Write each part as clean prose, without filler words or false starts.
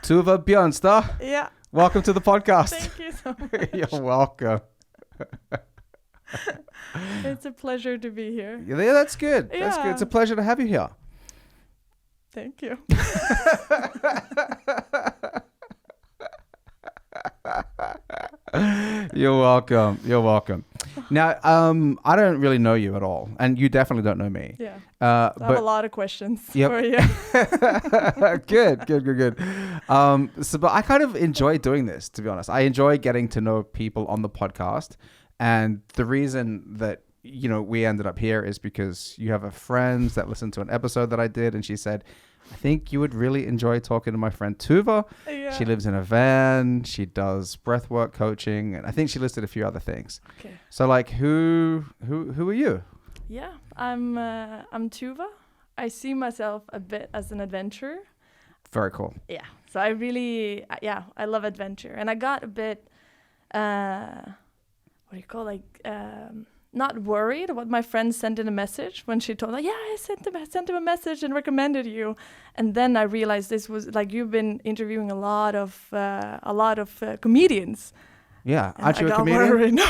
Tuva Bjørnstad. Yeah. Welcome to the podcast. Thank you so much. You're welcome. It's a pleasure to be here. Yeah, that's good. That's good. Yeah. It's a pleasure to have you here. Thank you. You're welcome. You're welcome. Now, I don't really know you at all, and you definitely don't know me. Yeah. I have a lot of questions for you. Good. But I kind of enjoy doing this, to be honest. I enjoy getting to know people on the podcast, and the reason that we ended up here is because you have a friend that listened to an episode that I did, and she said, I think you would really enjoy talking to my friend Tuva. Yeah. She lives in a van. She does breathwork coaching, and I think she listed a few other things. Okay. So, like, who are you? Yeah, I'm Tuva. I see myself a bit as an adventurer. Very cool. Yeah. So I really, I love adventure, and I got a bit, not worried what my friend sent in a message when she told, I sent him a message and recommended you. And then I realized this was like, you've been interviewing a lot of comedians. Yeah, And aren't you I a got comedian? worried, no.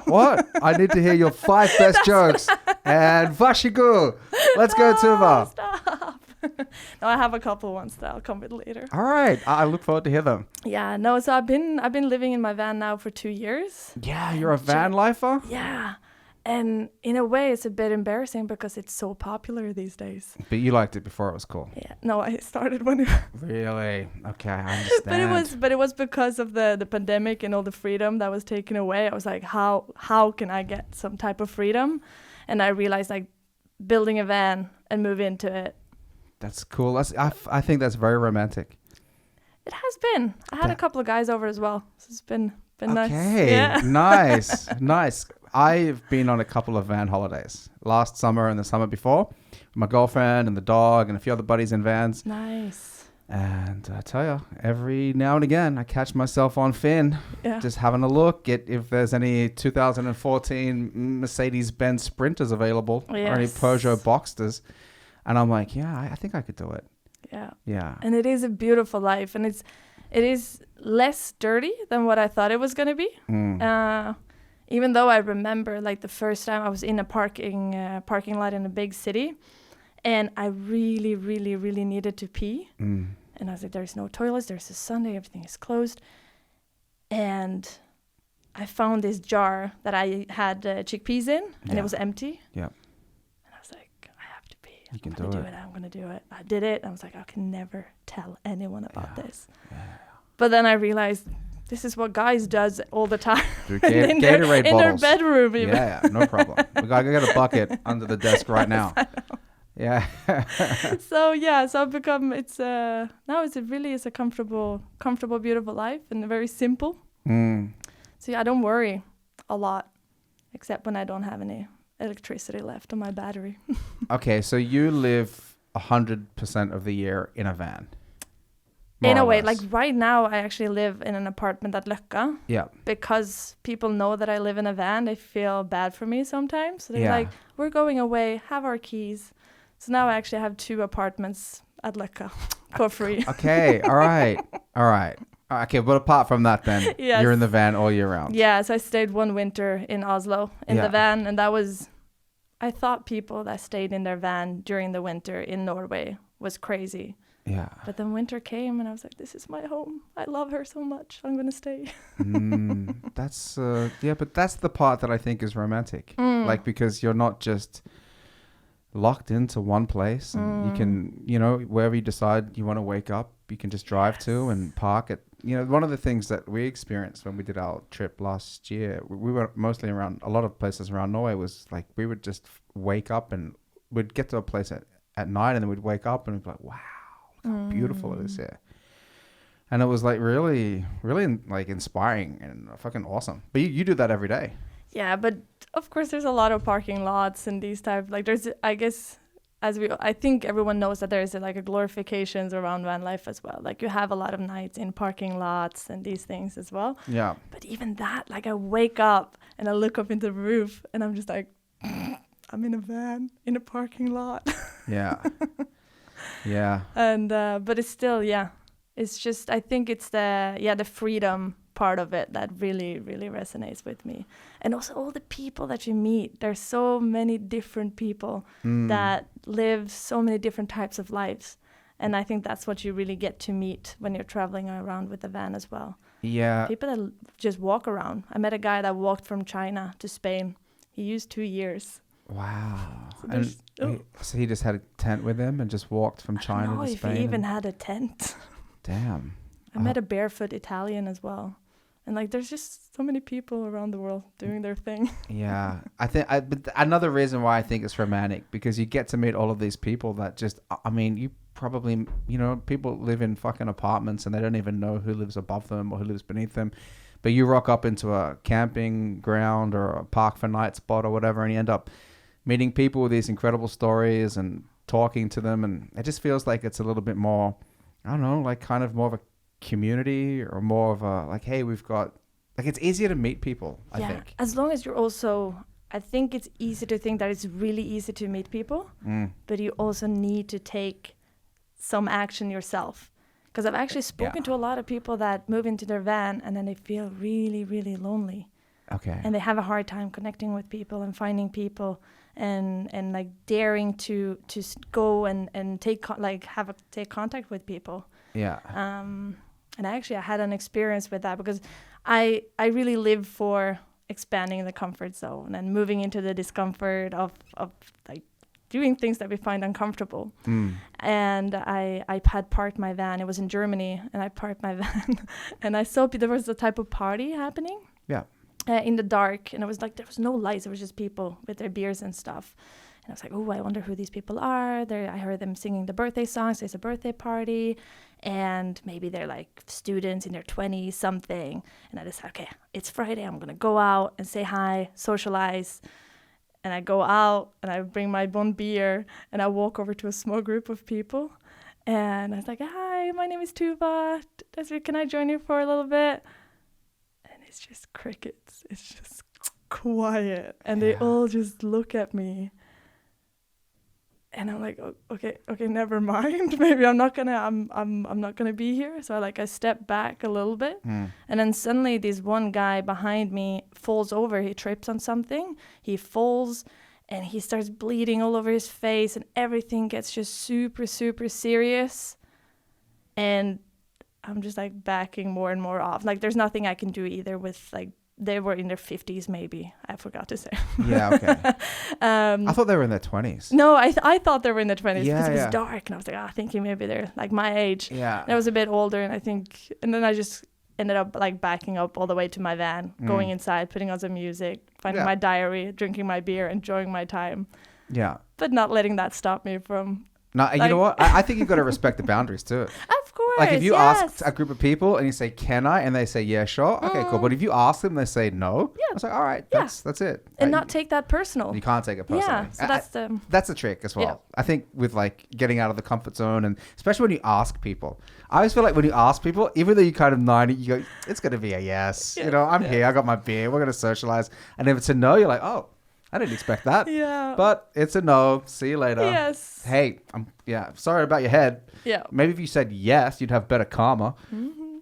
What? I need to hear your 5 best jokes. And vashigo. Let's go, Tuva. Stop. No, I have a couple ones that I'll come with later. All right. I look forward to hear them. Yeah, no, so I've been living in my van now for 2 years. Yeah, you're a van lifer? Yeah. And in a way, it's a bit embarrassing because it's so popular these days. But you liked it before it was cool. Yeah. No, I started when Really? Okay, I understand. But it was because of the pandemic and all the freedom that was taken away. I was like, how can I get some type of freedom? And I realized like building a van and move into it. That's cool. I think that's very romantic. It has been. I had a couple of guys over as well. So it's been nice. Okay, Yeah. nice. I've been on a couple of van holidays. Last summer and the summer before. My girlfriend and the dog and a few other buddies in vans. Nice. And I tell you, every now and again, I catch myself on Finn, just having a look at if there's any 2014 Mercedes-Benz Sprinters available or any Peugeot Boxsters. And I'm like, I think I could do it. Yeah. Yeah. And it is a beautiful life. And it is less dirty than what I thought it was going to be. Even though I remember like the first time I was in a parking lot in a big city and I really, really, really needed to pee. And I was like, there's no toilets. There's a Sunday. Everything is closed. And I found this jar that I had chickpeas in and it was empty. Yeah. And I was like, I have to pee. You can I'm going to do it. I did it. I was like, I can never tell anyone about this. Yeah. But then I realized this is what guys does all the time. Gatorade bottles. In their bedroom even. Yeah, no problem. I got a bucket under the desk right now. Yeah. So I've become, now it's a comfortable, beautiful life and very simple. So I don't worry a lot, except when I don't have any electricity left on my battery. Okay, so you live 100% of the year in a van. In a way, like right now, I actually live in an apartment at Løkka. Yeah. Because people know that I live in a van, they feel bad for me sometimes. So they're like, we're going away, have our keys. So now I actually have 2 apartments at Løkka for free. Okay, all right. Okay, but apart from that then, you're in the van all year round. Yeah, so I stayed 1 winter in Oslo in the van. And that was, I thought people that stayed in their van during the winter in Norway was crazy. Yeah. But then winter came and I was like, this is my home. I love her so much. I'm going to stay. That's, but that's the part that I think is romantic. Like, because you're not just locked into one place and you can, wherever you decide you want to wake up, you can just drive to and park at, one of the things that we experienced when we did our trip last year, we were mostly around a lot of places around Norway was like, we would just wake up and we'd get to a place at night and then we'd wake up and we'd be like, wow. How beautiful it is here. And it was like really, really like inspiring and fucking awesome. But you do that every day. Yeah, but of course there's a lot of parking lots and these type, like there's, I guess, I think everyone knows that there's like a glorifications around van life as well. Like you have a lot of nights in parking lots and these things as well. Yeah. But even that, like I wake up and I look up into the roof and I'm just like, I'm in a van in a parking lot. Yeah. Yeah. And but it's still, It's just, I think it's the freedom part of it that really, really resonates with me. And also all the people that you meet. There's so many different people that live so many different types of lives. And I think that's what you really get to meet when you're traveling around with the van as well. Yeah. People that just walk around. I met a guy that walked from China to Spain. He used 2 years. Wow. So he just had a tent with him and just walked from China to Spain? I don't know if he even had a tent. Damn. I met a barefoot Italian as well. And like, there's just so many people around the world doing their thing. Yeah. But another reason why I think it's romantic, because you get to meet all of these people that just, I mean, you probably, you know, people live in fucking apartments and they don't even know who lives above them or who lives beneath them. But you rock up into a camping ground or a park for night spot or whatever, and you end up meeting people with these incredible stories and talking to them. And it just feels like it's a little bit more, I don't know, like kind of more of a community or more of a like, hey, we've got, like, it's easier to meet people, I think. As long as you're also, I think it's easy to think that it's really easy to meet people, but you also need to take some action yourself. Because I've actually spoken to a lot of people that move into their van and then they feel really, really lonely. Okay. And they have a hard time connecting with people and finding people and like daring to go and take contact with people. Yeah. And I had an experience with that because I really live for expanding the comfort zone and moving into the discomfort of like doing things that we find uncomfortable. And I had parked my van. It was in Germany, and I parked my van, and I saw there was a type of party happening. Yeah. In the dark, and it was like there was no lights. It was just people with their beers and stuff. And I was like, oh, I wonder who these people are. I heard them singing the birthday songs. There's a birthday party, and maybe they're like students in their 20s, something. And I decided, okay, it's Friday. I'm gonna go out and say hi, socialize. And I go out and I bring my one beer and I walk over to a small group of people. And I was like, hi, my name is Tuva. Can I join you for a little bit? And it's just crickets. It's just quiet. And they all just look at me. And I'm like, okay, never mind. Maybe I'm not gonna be here. So I step back a little bit, and then suddenly this one guy behind me falls over. He trips on something. He falls, and he starts bleeding all over his face, and everything gets just super, super serious. And I'm just like backing more and more off. Like there's nothing I can do either with like. They were in their 50s, maybe. I forgot to say. Yeah, okay. I thought they were in their 20s. No, I thought they were in their 20s because it was dark. And I was like, thinking maybe they're like my age. Yeah. And I was a bit older. And then I just ended up like backing up all the way to my van, going inside, putting on some music, finding my diary, drinking my beer, enjoying my time. Yeah. But not letting that stop me from... No, you know what? I think you've got to respect the boundaries too. Of course, like if you ask a group of people and you say, "Can I?" and they say, "Yeah, sure," okay, cool. But if you ask them, they say no. Yeah, I was like, "All right, that's it." And not take that personal. You can't take it personally. Yeah, so that's the trick as well. Yeah. I think with like getting out of the comfort zone, and especially when you ask people, I always feel like when you ask people, even though you kind of know it, you go, "It's gonna be a yes." Yeah. You know, I'm here. I got my beer. We're gonna socialize. And if it's a no, you're like, "Oh, I didn't expect that." Yeah. But it's a no. See you later. Yes. Hey, sorry about your head. Yeah. Maybe if you said yes, you'd have better karma. Mm-hmm.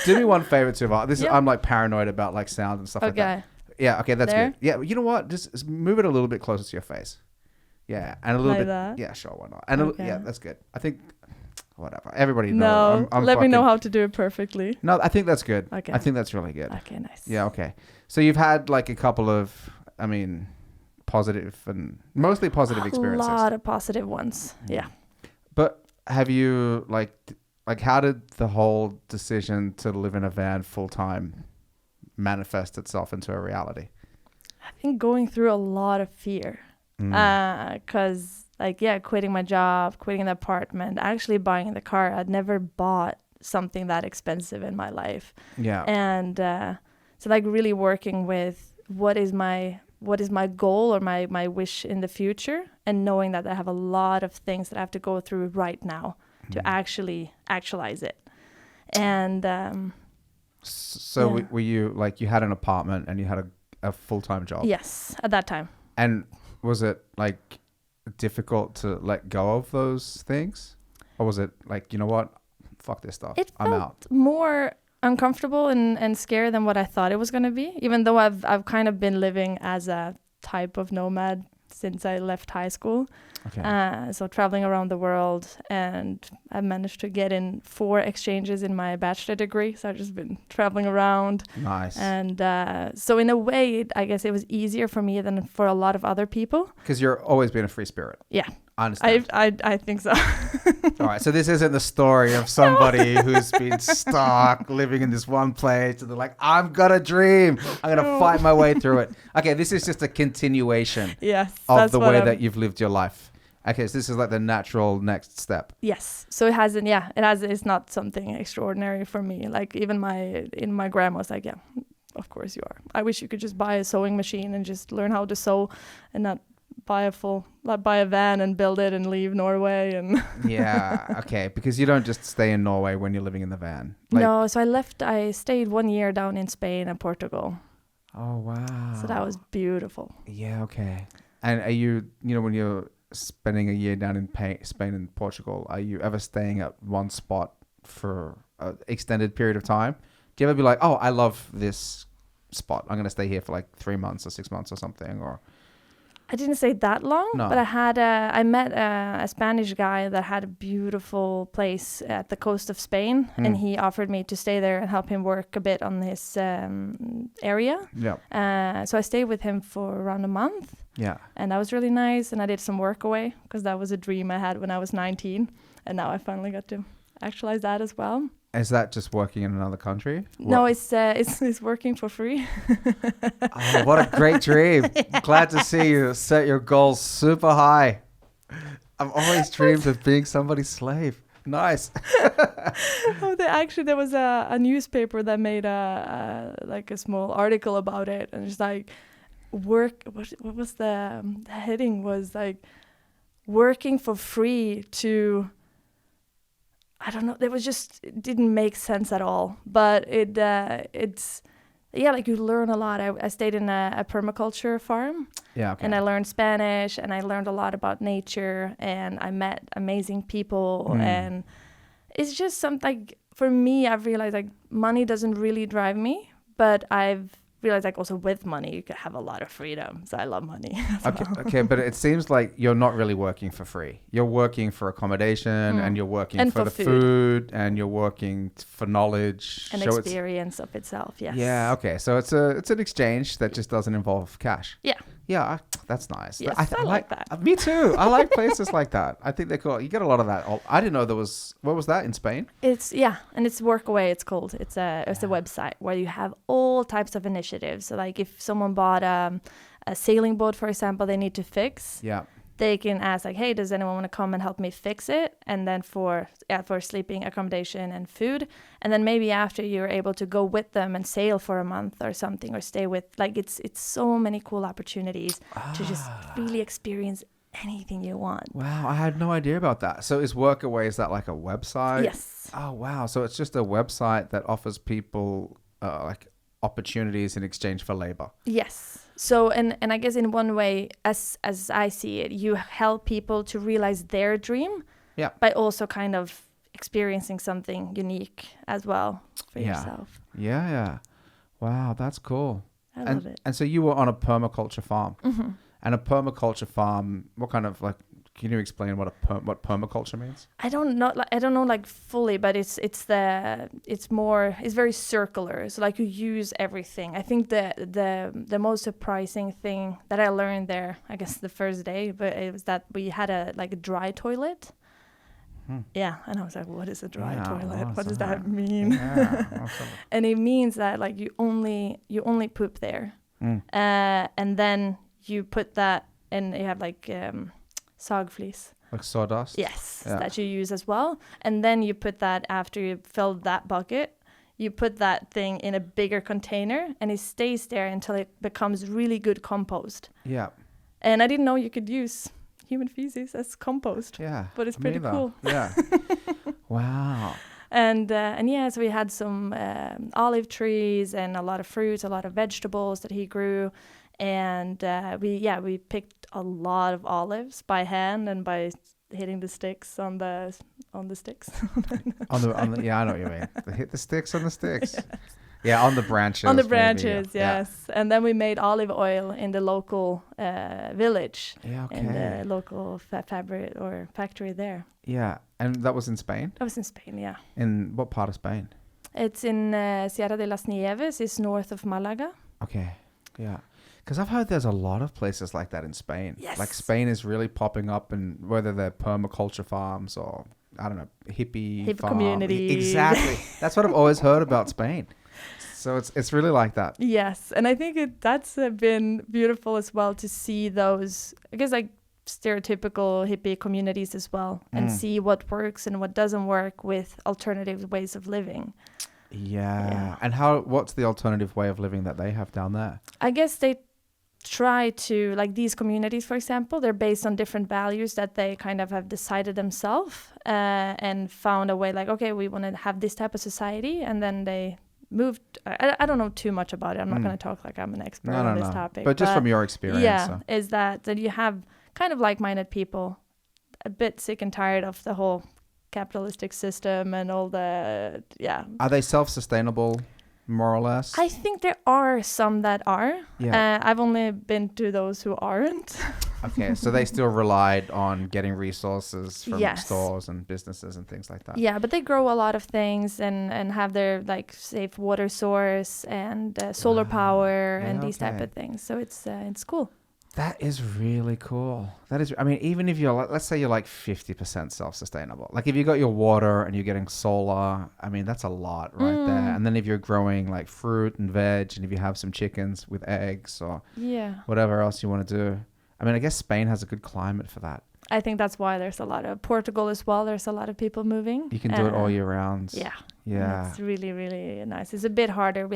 Do me one favor, Tuva. I'm like paranoid about like sound and stuff like that. Yeah. Okay. That's good. Yeah. You know what? Just move it a little bit closer to your face. Yeah. And a little bit. That? Yeah. Sure. Why not? And yeah, that's good. I think. Whatever. Everybody knows. No, let me know how to do it perfectly. No, I think that's good. Okay. I think that's really good. Okay, nice. Yeah, okay. So you've had like a couple of, I mean, positive and mostly positive experiences. A lot of positive ones. Yeah. But have you like how did the whole decision to live in a van full time manifest itself into a reality? I think going through a lot of fear. Because quitting my job, quitting the apartment, actually buying the car. I'd never bought something that expensive in my life. Yeah. And so like really working with what is my goal or my wish in the future, and knowing that I have a lot of things that I have to go through right now to actually actualize it. And were you like, you had an apartment and you had a full-time job? Yes, at that time. And was it like difficult to let go of those things? Or was it like, you know what? Fuck this stuff. I'm out. More uncomfortable and scary than what I thought it was going to be, even though I've kind of been living as a type of nomad since I left high school. Okay. So traveling around the world, and I managed to get in 4 exchanges in my bachelor degree. So I've just been traveling around. Nice. And so in a way, I guess it was easier for me than for a lot of other people. Because you're always been a free spirit. Yeah. I understand. I think so. All right. So this isn't the story of somebody who's been stuck living in this one place and they're like, I've got a dream. I'm going to fight my way through it. Okay. This is just a continuation of the way that you've lived your life. Okay. So this is like the natural next step. Yes. So it's not something extraordinary for me. Like even my grandma was like, yeah, of course you are. I wish you could just buy a sewing machine and just learn how to sew and not buy a van and build it and leave Norway and yeah, okay, because you don't just stay in Norway when you're living in the van. No, so I stayed 1 year down in Spain and Portugal. Oh wow. So that was beautiful. Yeah, okay. And are you when you're spending a year down in Spain and Portugal, are you ever staying at one spot for an extended period of time? Do you ever be like, oh, I love this spot, I'm going to stay here for like 3 months or 6 months or something? Or I didn't stay that long, no. But I met a Spanish guy that had a beautiful place at the coast of Spain, and he offered me to stay there and help him work a bit on his area. Yeah. So I stayed with him for around a month. Yeah. And that was really nice, and I did some work away because that was a dream I had when I was 19, and now I finally got to actualize that as well. Is that just working in another country? No, it's working for free. Oh, what a great dream. Yeah. Glad to see you set your goals super high. I've always dreamed of being somebody's slave. Nice. There was a newspaper that made a small article about it, and it's like what was the heading was like working for free to, I don't know. It didn't make sense at all. But it's like you learn a lot. I stayed in a permaculture farm. Yeah. Okay. And I learned Spanish, and I learned a lot about nature, and I met amazing people. And it's just something, for me, I've realized like money doesn't really drive me, but I've realized like also with money you can have a lot of freedom, so I love money. Okay, but it seems like you're not really working for free. You're working for accommodation, and you're working and for the food, and you're working for knowledge and experience of itself. Yes. Yeah. Okay. So it's an exchange that just doesn't involve cash. Yeah, that's nice. Yes, I like that. Me too. I like places like that. I think they're cool. You get a lot of that. I didn't know there was. What was that in Spain? And it's Workaway. It's called. It's a website where you have all types of initiatives. So like if someone bought a sailing boat, for example, they need to fix. Yeah. They can ask like, hey, does anyone want to come and help me fix it? And then for sleeping, accommodation, and food. And then maybe after you're able to go with them and sail for a month or something, or stay with, like it's so many cool opportunities to just really experience anything you want. Wow, I had no idea about that. So is Workaway, is that like a website? Yes. Oh, wow. So it's just a website that offers people like opportunities in exchange for labor. Yes. So, and I guess in one way, as I see it, you help people to realize their dream by also kind of experiencing something unique as well for yourself. Yeah. Wow, that's cool. I love it. And so you were on a permaculture farm. Mm-hmm. And a permaculture farm, what kind of like, can you explain what permaculture means? I don't know like fully, but it's very circular. So like you use everything. I think the most surprising thing that I learned there, I guess the first day, but it was that we had a dry toilet. Yeah, and I was like, what is a dry toilet? What does that mean? Yeah, and it means that like you only poop there, and then you put that, and you have like sagflis. Like sawdust? Yes, that you use as well. And then you put that, after you fill that bucket, you put that thing in a bigger container, and it stays there until it becomes really good compost. Yeah. And I didn't know you could use human feces as compost. Yeah. But it's pretty cool. Yeah. Wow. And so we had some olive trees and a lot of fruits, a lot of vegetables that he grew. And we picked a lot of olives by hand and by hitting the sticks on the on the sticks. on the yeah, I know what you mean. They hit the sticks on the sticks. Yes. Yeah, on the branches. On the maybe, branches, yeah. yes. And then we made olive oil in the local village, Yeah, okay. in the local fabric or factory there. Yeah, and that was in Spain? I was in Spain, yeah. In what part of Spain? It's in Sierra de las Nieves. It's north of Malaga. Okay, yeah. Because I've heard there's a lot of places like that in Spain. Yes. Like Spain is really popping up, and whether they're permaculture farms or, I don't know, hippie farm. community. Exactly. That's what I've always heard about Spain. So it's really like that. Yes, and I think that's been beautiful as well to see those, I guess, like stereotypical hippie communities as well, and see what works and what doesn't work with alternative ways of living. Yeah. And what's the alternative way of living that they have down there? I guess they try to, like these communities, for example, they're based on different values that they kind of have decided themselves and found a way like, okay, we want to have this type of society, and then they moved. I don't know too much about it. I'm not going to talk like I'm an expert on this topic. But just from your experience. Yeah, is that you have kind of like-minded people a bit sick and tired of the whole capitalistic system and all the, Are they self-sustainable, more or less? I think there are some that are. Yeah. I've only been to those who aren't. Okay, so they still relied on getting resources from Yes. stores and businesses and things like that. Yeah, but they grow a lot of things and have their like safe water source and solar power and these type of things. So it's cool. That is really cool. That is, I mean, even if you're, let's say you're like 50% self-sustainable. Like if you got your water and you're getting solar, I mean, that's a lot right there. And then if you're growing like fruit and veg, and if you have some chickens with eggs or whatever else you want to do. I mean, I guess Spain has a good climate for that. I think that's why there's a lot of Portugal as well. There's a lot of people moving. You can do it all year round. Yeah. Yeah. It's really, really nice. It's a bit harder.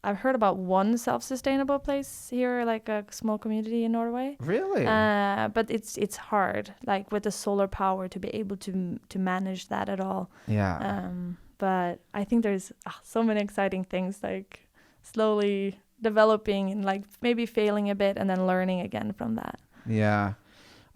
I've heard about one self-sustainable place here, like a small community in Norway. Really? But it's hard, like with the solar power, to be able to manage that at all. Yeah. But I think there's so many exciting things, like slowly developing and like maybe failing a bit and then learning again from that. Yeah.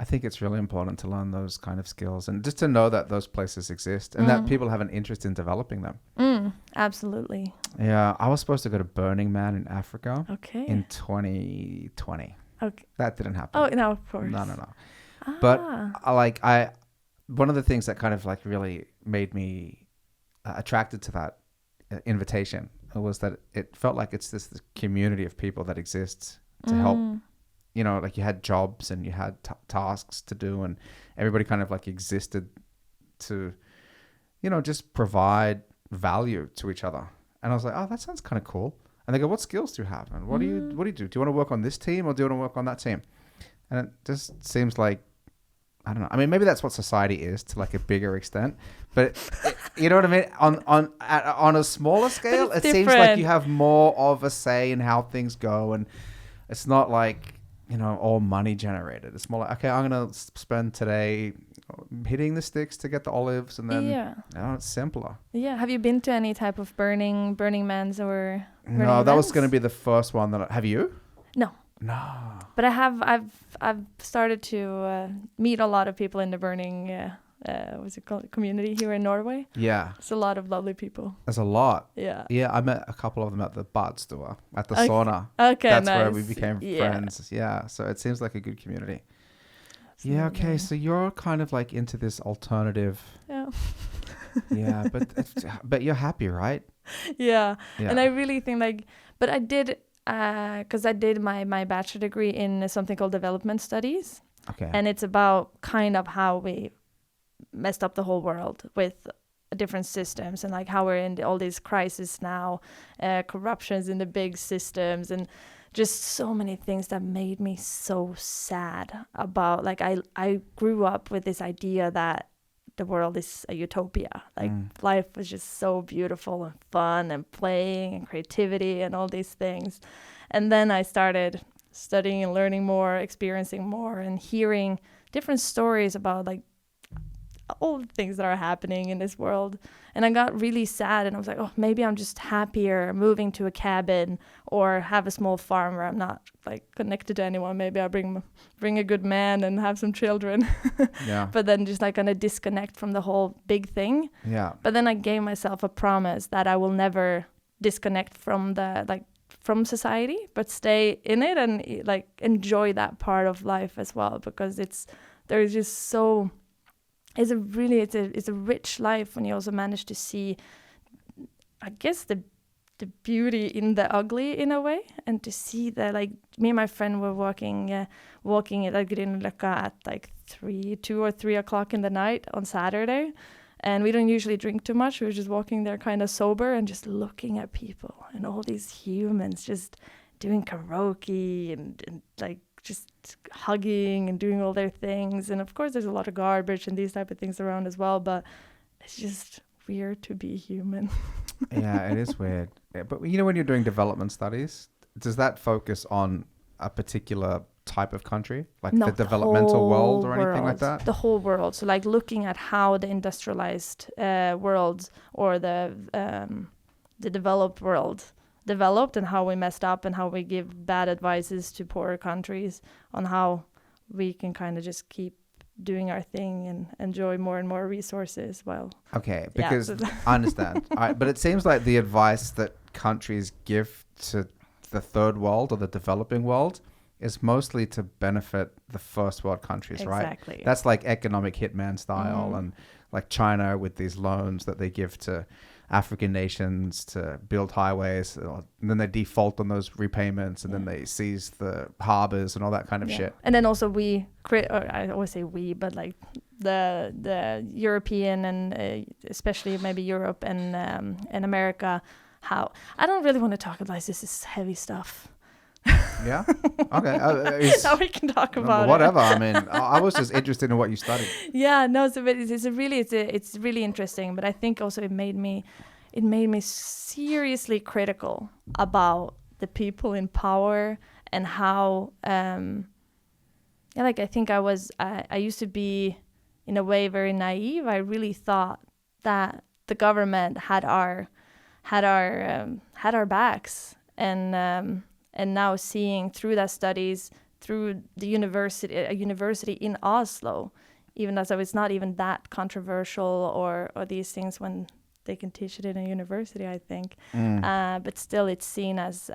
I think it's really important to learn those kind of skills and just to know that those places exist and that people have an interest in developing them. Absolutely. Yeah. I was supposed to go to Burning Man in Africa in 2020. Okay. That didn't happen. Oh, no, of course. No. But one of the things that kind of like really made me attracted to that invitation was that it felt like it's this community of people that exists to help. You know, like you had jobs and you had tasks to do, and everybody kind of like existed to, you know, just provide value to each other. And I was like, oh, that sounds kind of cool. And they go, what skills do you have? And what do you do? Do you want to work on this team or do you want to work on that team? And it just seems like, I don't know. I mean, maybe that's what society is to like a bigger extent, but you know what I mean? On a smaller scale, it seems like you have more of a say in how things go, and it's not like, you know, all money generated. It's more like, okay, I'm going to spend today hitting the sticks to get the olives, and then it's simpler. Yeah. Have you been to any type of burning mans or burning No, that events? was going to be the first one that have you? No. But I've started to meet a lot of people in the burning what's it called, community here in Norway. Yeah. It's a lot of lovely people. There's a lot. Yeah. Yeah, I met a couple of them at the badstue, at the sauna. Okay, That's nice. where we became friends. Yeah, so it seems like a good community. Absolutely. Yeah, okay, so you're kind of like into this alternative. Yeah. Yeah, but you're happy, right? Yeah. And I really think like, but I did, because I did my bachelor degree in something called development studies. Okay. And it's about kind of how we messed up the whole world with different systems, and like how we're in all these crises now, corruptions in the big systems, and just so many things that made me so sad about, like, I grew up with this idea that the world is a utopia. Like life was just so beautiful and fun and playing and creativity and all these things. And then I started studying and learning more, experiencing more, and hearing different stories about like all the things that are happening in this world. And I got really sad, and I was like, oh, maybe I'm just happier moving to a cabin or have a small farm where I'm not like connected to anyone. Maybe I'll bring a good man and have some children. Yeah. But then just like gonna disconnect from the whole big thing. Yeah. But then I gave myself a promise that I will never disconnect from from society, but stay in it and like enjoy that part of life as well, because there's just so it's a rich life when you also manage to see, I guess, the beauty in the ugly in a way, and to see that, like, me and my friend were walking at Grünerløkka at like 2 or 3 o'clock in the night on Saturday. And we don't usually drink too much. We were just walking there kind of sober and just looking at people and all these humans just doing karaoke and like just hugging and doing all their things. And of course, there's a lot of garbage and these type of things around as well. But it's just weird to be human. Yeah, it is weird. Yeah, but you know, when you're doing development studies, does that focus on a particular type of country, like the developmental world or anything like that? The whole world. So like looking at how the industrialized world or the developed world developed, and how we messed up, and how we give bad advices to poorer countries on how we can kind of just keep doing our thing and enjoy more and more resources. Well, okay, because I understand. All right, but it seems like the advice that countries give to the third world or the developing world is mostly to benefit the first world countries, right? Exactly. That's like economic hitman style, and like China with these loans that they give to African nations to build highways, and then they default on those repayments, and then they seize the harbors and all that kind of shit. And then also I always say we, but like the European and especially maybe Europe and America, how I don't really want to talk about this is heavy stuff. Yeah. Okay. Now we can talk about whatever. I mean, I was just interested in what you studied. Yeah. No. So it's really interesting. But I think also it made me seriously critical about the people in power and how like I think I used to be in a way very naive. I really thought that the government had our backs, and now seeing through that studies through a university in Oslo, even though it's not even that controversial or these things when they can teach it in a university, I think. But still it's seen as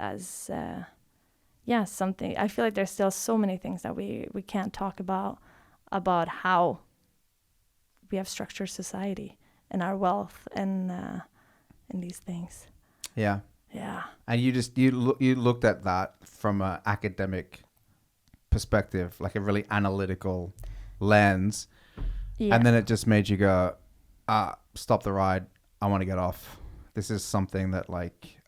something. I feel like there's still so many things that we can't talk about how we have structured society and our wealth and these things. Yeah. Yeah. And you looked at that from an academic perspective, like a really analytical lens. Yeah. And then it just made you go, stop the ride. I want to get off. This is something that like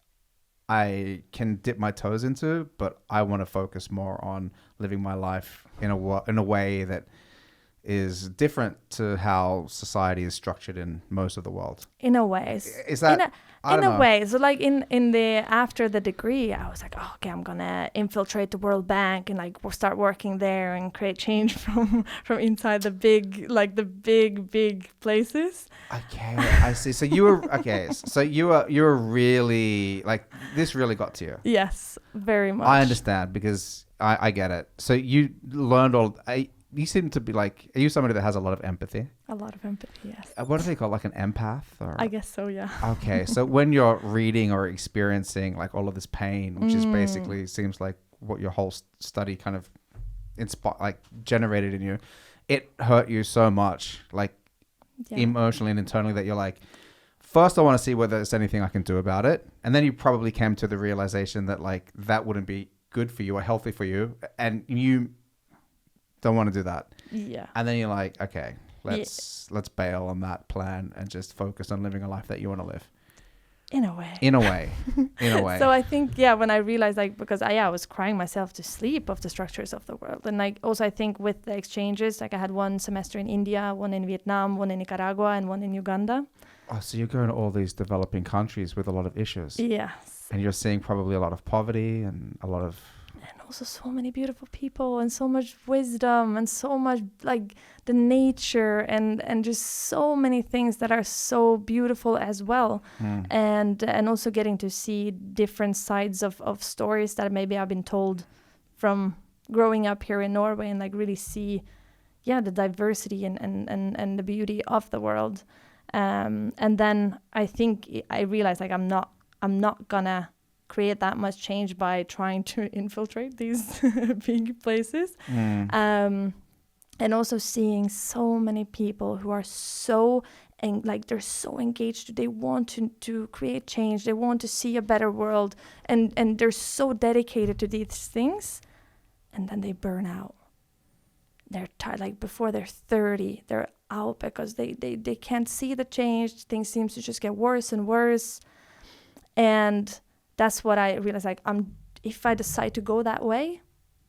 I can dip my toes into, but I want to focus more on living my life in a way that is different to how society is structured in most of the world. In a way. Is that... In a way. So like after the degree, I was like, oh, okay, I'm going to infiltrate the World Bank and like start working there and create change from inside the big places. Okay, I see. So you were really like, this really got to you. Yes, very much. I understand because I get it. So you learned you seem to be like, are you somebody that has a lot of empathy? A lot of empathy, yes. What do they call, like an empath? Or? I guess so, yeah. Okay, so when you're reading or experiencing like all of this pain, which is basically seems like what your whole study kind of generated in you, it hurt you so much, like emotionally and internally, that you're like, first I want to see whether there's anything I can do about it. And then you probably came to the realization that like that wouldn't be good for you or healthy for you. And you don't want to do that. Yeah. And then you're like, okay, let's bail on that plan and just focus on living a life that you want to live. In a way. So I think, when I realized, like, because I was crying myself to sleep of the structures of the world. And like, also I think with the exchanges, like I had one semester in India, one in Vietnam, one in Nicaragua, and one in Uganda. Oh, so you're going to all these developing countries with a lot of issues. Yes. And you're seeing probably a lot of poverty and a lot of... And also so many beautiful people and so much wisdom and so much like the nature and just so many things that are so beautiful as well. And also getting to see different sides of stories that maybe I've been told from growing up here in Norway, and like really see the diversity and the beauty of the world. And then I think I realized like I'm not gonna create that much change by trying to infiltrate these big places. And also seeing so many people who are so they're so engaged. They want to create change. They want to see a better world, and they're so dedicated to these things, and then they burn out. They're tired. Like before they're 30, they're out because they can't see the change. Things seem to just get worse and worse, and that's what I realized. Like if I decide to go that way,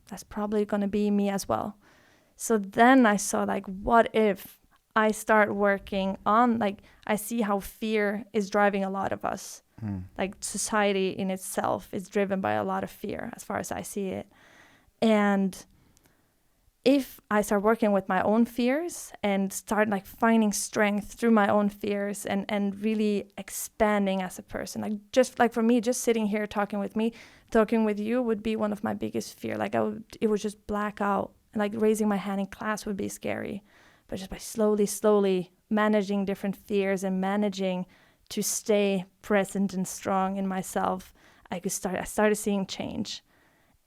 that's probably gonna be me as well. So then I saw like, what if I start working on, like, I see how fear is driving a lot of us. Like society in itself is driven by a lot of fear as far as I see it. And if I start working with my own fears and start like finding strength through my own fears and really expanding as a person, like just like for me, just sitting here talking with you would be one of my biggest fear. Like it would just black out. Like raising my hand in class would be scary, but just by slowly managing different fears and managing to stay present and strong in myself, I started seeing change.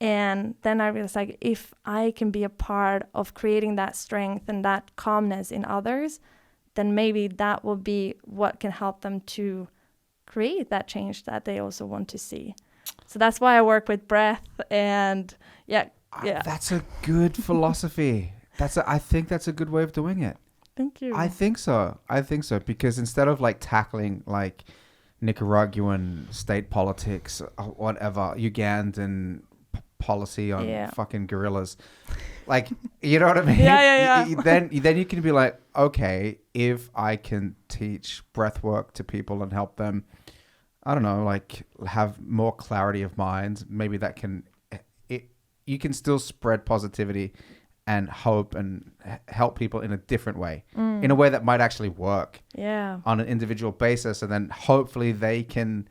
And then I realized like if I can be a part of creating that strength and that calmness in others, then maybe that will be what can help them to create that change that they also want to see. So that's why I work with breath and yeah. That's a good philosophy. I think that's a good way of doing it. Thank you. I think so because instead of like tackling like Nicaraguan state politics or whatever, Ugandan policy on fucking guerrillas, like, you know what I mean? Yeah. Then you can be like, okay, if I can teach breath work to people and help them, I don't know, like have more clarity of mind, maybe that can you can still spread positivity and hope and help people in a different way, in a way that might actually work on an individual basis. And then hopefully they can,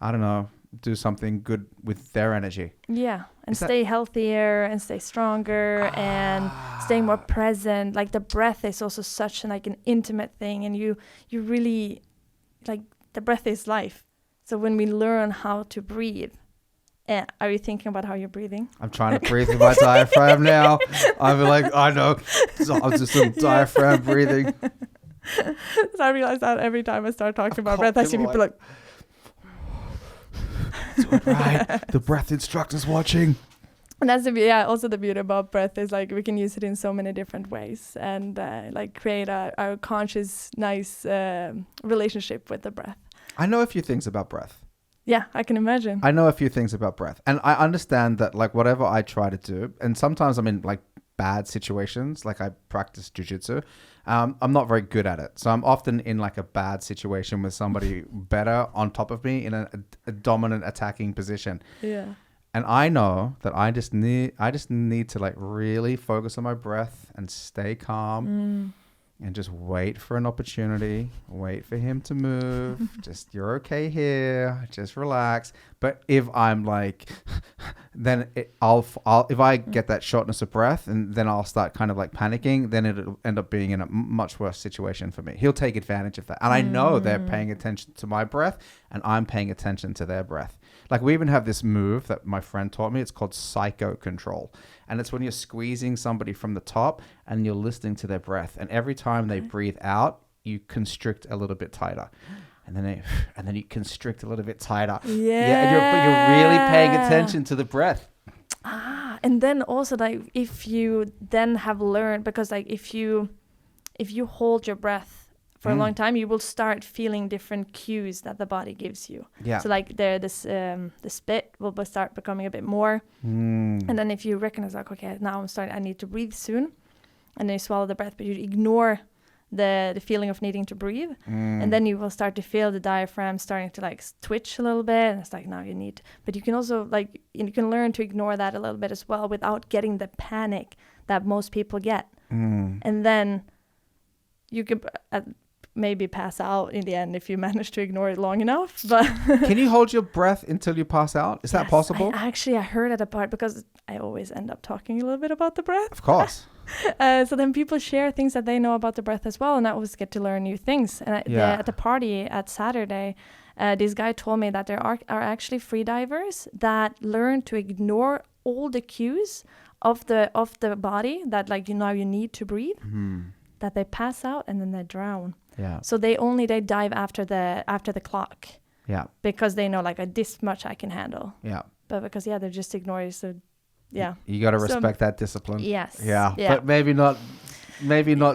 I don't know, do something good with their energy. Yeah. And stay healthier and stay stronger and staying more present. Like the breath is also such an intimate thing. And you really, like, the breath is life. So when we learn how to breathe, are you thinking about how you're breathing? I'm trying to breathe with my diaphragm now. I'm like, I know. So I'm just some diaphragm breathing. So I realize that every time I start talking about breath, I see people like... Right. The breath instructor's watching. And that's also the beauty about breath is like we can use it in so many different ways and like create a conscious, nice relationship with the breath. I know a few things about breath. Yeah, I can imagine. I know a few things about breath. And I understand that like whatever I try to do, and sometimes I'm in like bad situations, like I practice jiu-jitsu, I'm not very good at it. So I'm often in like a bad situation with somebody better on top of me in a dominant attacking position. Yeah. And I know that I just need to like really focus on my breath and stay calm. And just wait for an opportunity, wait for him to move. Just, you're okay here. Just relax. But if I'm like, then if I get that shortness of breath and then I'll start kind of like panicking, then it'll end up being in a much worse situation for me. He'll take advantage of that. And I know they're paying attention to my breath and I'm paying attention to their breath. Like we even have this move that my friend taught me. It's called psycho control. And it's when you're squeezing somebody from the top and you're listening to their breath. And every time they breathe out, you constrict a little bit tighter. And then you constrict a little bit tighter. Yeah. But you're really paying attention to the breath. And then also like if you then have learned, because like if you hold your breath for a long time, you will start feeling different cues that the body gives you. Yeah. So like the spit will start becoming a bit more. And then if you recognize like, okay, now I need to breathe soon. And then you swallow the breath, but you ignore the feeling of needing to breathe. And then you will start to feel the diaphragm starting to like twitch a little bit. And it's like, now you need, but you can also like, you can learn to ignore that a little bit as well without getting the panic that most people get. And then you could maybe pass out in the end if you manage to ignore it long enough. But can you hold your breath until you pass out? Is that possible? I heard at a part, because I always end up talking a little bit about the breath. Of course. So then people share things that they know about the breath as well, and I always get to learn new things. And at the party at Saturday, this guy told me that there are actually free divers that learn to ignore all the cues of the body that, like, you need to breathe, that they pass out and then they drown. Yeah. So they dive after the clock. Yeah. Because they know, like, this much I can handle. Yeah. But because they're just ignoring, so yeah. You got to respect that discipline. Yes. Yeah. But maybe not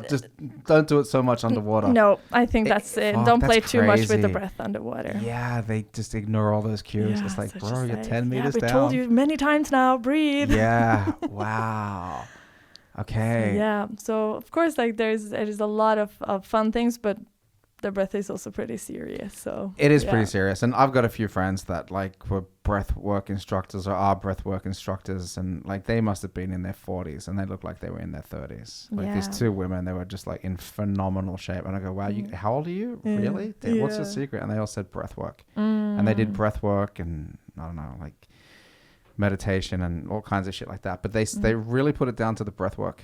just don't do it so much underwater. No, I think that's it. Don't play too much with the breath underwater. Yeah, they just ignore all those cues. It's like, bro, you're 10 meters down. We told you many times now, breathe. Yeah. Wow. Okay. So of course, like there's a lot of fun things, but the breath is also pretty serious. So it is pretty serious. And I've got a few friends that like were breath work instructors or are breath work instructors, and like they must have been in their 40s and they look like they were in their 30s. Like these two women, they were just like in phenomenal shape. And I go, wow, how old are you? Really? What's your secret? And they all said breath work. And they did breath work and I don't know, like meditation and all kinds of shit like that. But they really put it down to the breath work.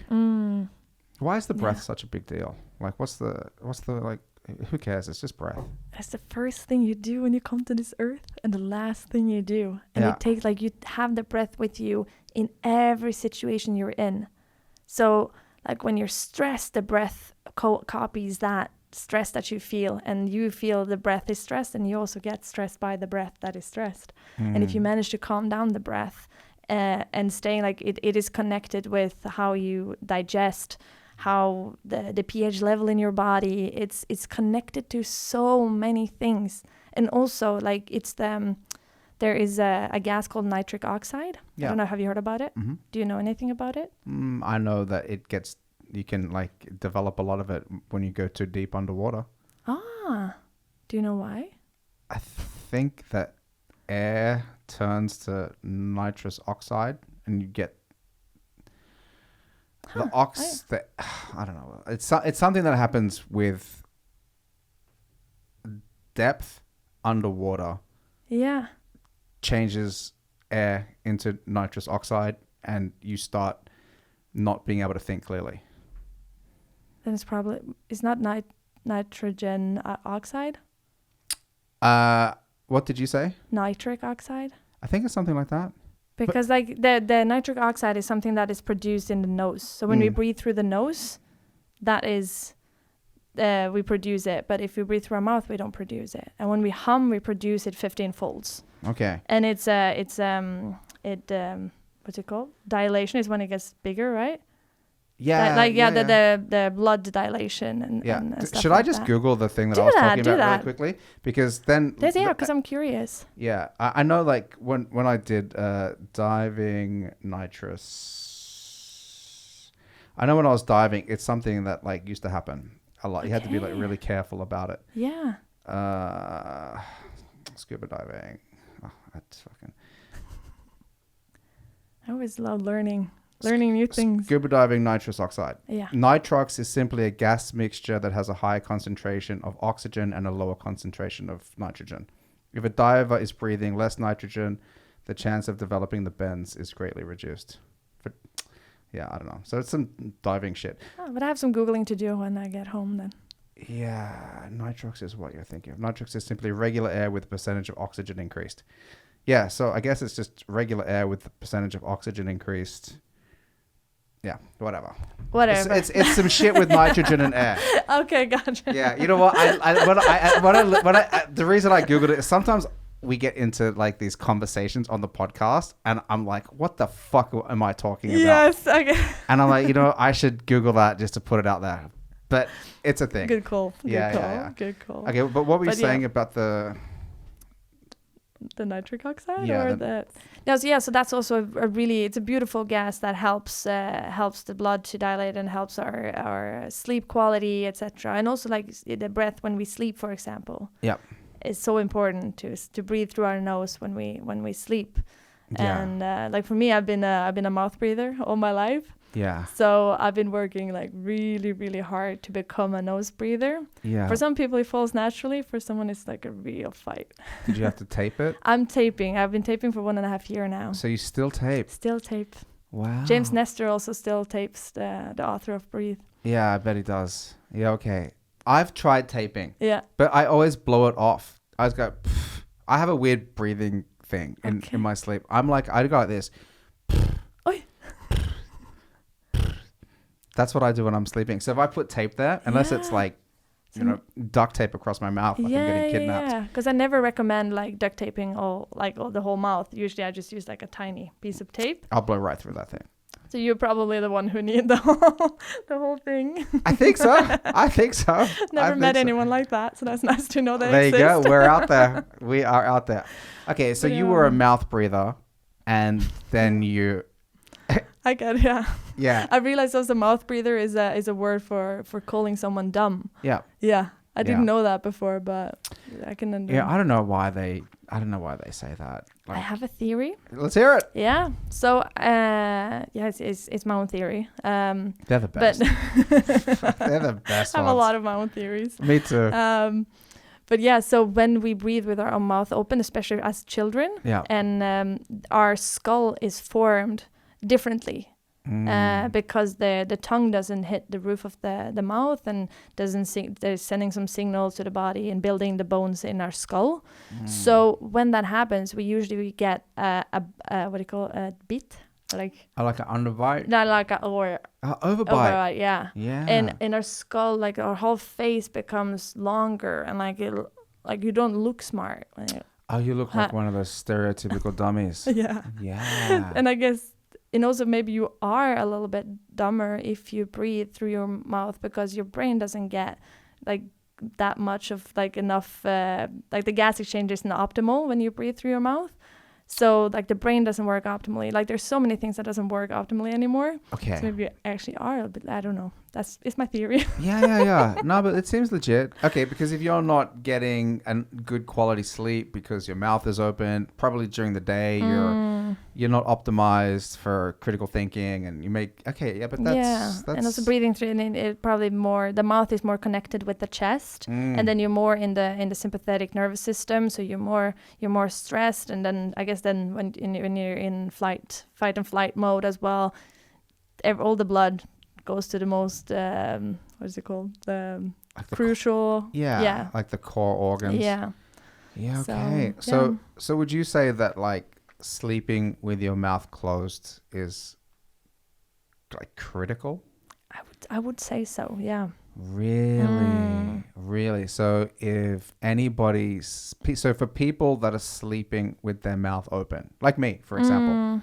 Why is the breath such a big deal? Like what's the like, who cares? It's just breath. It's the first thing you do when you come to this earth and the last thing you do. And it takes, like, you have the breath with you in every situation you're in. So like when you're stressed, the breath copies that stress that you feel, and you feel the breath is stressed, and you also get stressed by the breath that is stressed. And if you manage to calm down the breath and staying like it is connected with how you digest, how the pH level in your body, it's connected to so many things. And also like there is a gas called nitric oxide. I don't know, have you heard about it? Do you know anything about it? I know that you can like develop a lot of it when you go too deep underwater. Do you know why? I think that air turns to nitrous oxide and you get I don't know. It's something that happens with depth underwater. Yeah. Changes air into nitrous oxide, and you start not being able to think clearly. Then it's not nitrogen oxide. What did you say? Nitric oxide. I think it's something like that. Because like the nitric oxide is something that is produced in the nose. So when we breathe through the nose, that is, we produce it. But if we breathe through our mouth, we don't produce it. And when we hum, we produce it 15 folds. Okay. And it's what's it called? Dilation is when it gets bigger, right? Yeah. The blood dilation and stuff. Should I just Google the thing that I was talking about really quickly? Because then... because I'm curious. Yeah. I know like when I did diving nitrous... I know when I was diving, it's something that like used to happen a lot. You had to be like really careful about it. Yeah. Scuba diving. Oh, that's fucking... I always love learning new things. Scuba diving nitrous oxide. Yeah. Nitrox is simply a gas mixture that has a high concentration of oxygen and a lower concentration of nitrogen. If a diver is breathing less nitrogen, the chance of developing the bends is greatly reduced. I don't know. So it's some diving shit. But I have some Googling to do when I get home then. Yeah, nitrox is what you're thinking of. Nitrox is simply regular air with a percentage of oxygen increased. Yeah, so I guess it's just regular air with the percentage of oxygen increased. Yeah, whatever. It's some shit with nitrogen and air. Okay, gotcha. Yeah, you know what? The reason I Googled it is sometimes we get into like these conversations on the podcast and I'm like, what the fuck am I talking about? Yes, okay. And I'm like, I should Google that just to put it out there. But it's a thing. Good call. Good call. Okay, but what were you saying about the... the nitric oxide Yeah. So that's also it's a beautiful gas that helps the blood to dilate and helps our sleep quality, etc. And also like the breath when we sleep, for example. Yeah. It's so important to breathe through our nose when we sleep. Yeah. And like for me, I've been a mouth breather all my life. Yeah. So I've been working like really, really hard to become a nose breather. Yeah. For some people, it falls naturally. For someone, it's like a real fight. Did you have to tape it? I'm taping. I've been taping for 1.5 years now. So you still tape? Still tape. Wow. James Nestor also still tapes, the author of Breathe. Yeah, I bet he does. Yeah, okay. I've tried taping. Yeah. But I always blow it off. I just go, pff. I have a weird breathing thing in my sleep. I go like this. Oi. That's what I do when I'm sleeping. So if I put tape there, unless it's like, duct tape across my mouth, like I'm getting kidnapped. Yeah, because I never recommend like duct taping all the whole mouth. Usually I just use like a tiny piece of tape. I'll blow right through that thing. So you're probably the one who need the whole thing. I think so. Never met anyone like that, so that's nice to know that there exists. You go. We're out there. We are out there. Okay, so you were a mouth breather, and then you... I get it, yeah. Yeah. I realized also mouth breather is a word for calling someone dumb. Yeah. Yeah. I didn't know that before, but I can... Yeah, I don't know why they say that. Like, I have a theory. Let's hear it. Yeah. So, it's my own theory. They're the best. They're the best I have a lot of my own theories. Me too. But yeah, so when we breathe with our mouth open, especially as children, and our skull is formed differently. Because the tongue doesn't hit the roof of the mouth and they're sending some signals to the body and building the bones in our skull. So when that happens, we usually get a what do you call a bit? Like an underbite? No, like an overbite. Overbite, yeah. And in our skull, like our whole face becomes longer and like you don't look smart. You look like one of those stereotypical dummies. Yeah. Yeah. And I guess... And also maybe you are a little bit dumber if you breathe through your mouth because your brain doesn't get like that much of like enough, like the gas exchange isn't optimal when you breathe through your mouth. So like the brain doesn't work optimally. Like there's so many things that doesn't work optimally anymore. Okay. So maybe you actually are a bit, I don't know. It's my theory. Yeah. No, but it seems legit. Okay, because if you're not getting a good quality sleep because your mouth is open, probably during the day you're not optimized for critical thinking and you make but that's and also breathing through it probably more the mouth is more connected with the chest and then you're more in the sympathetic nervous system, so you're more stressed, and then I guess then when you're in fight and flight mode as well, all the blood goes to the most what is it called, the like crucial like the core organs. Yeah Okay, so would you say that like sleeping with your mouth closed is like critical? I would say so, yeah. Really? So if for people that are sleeping with their mouth open, like me, for example,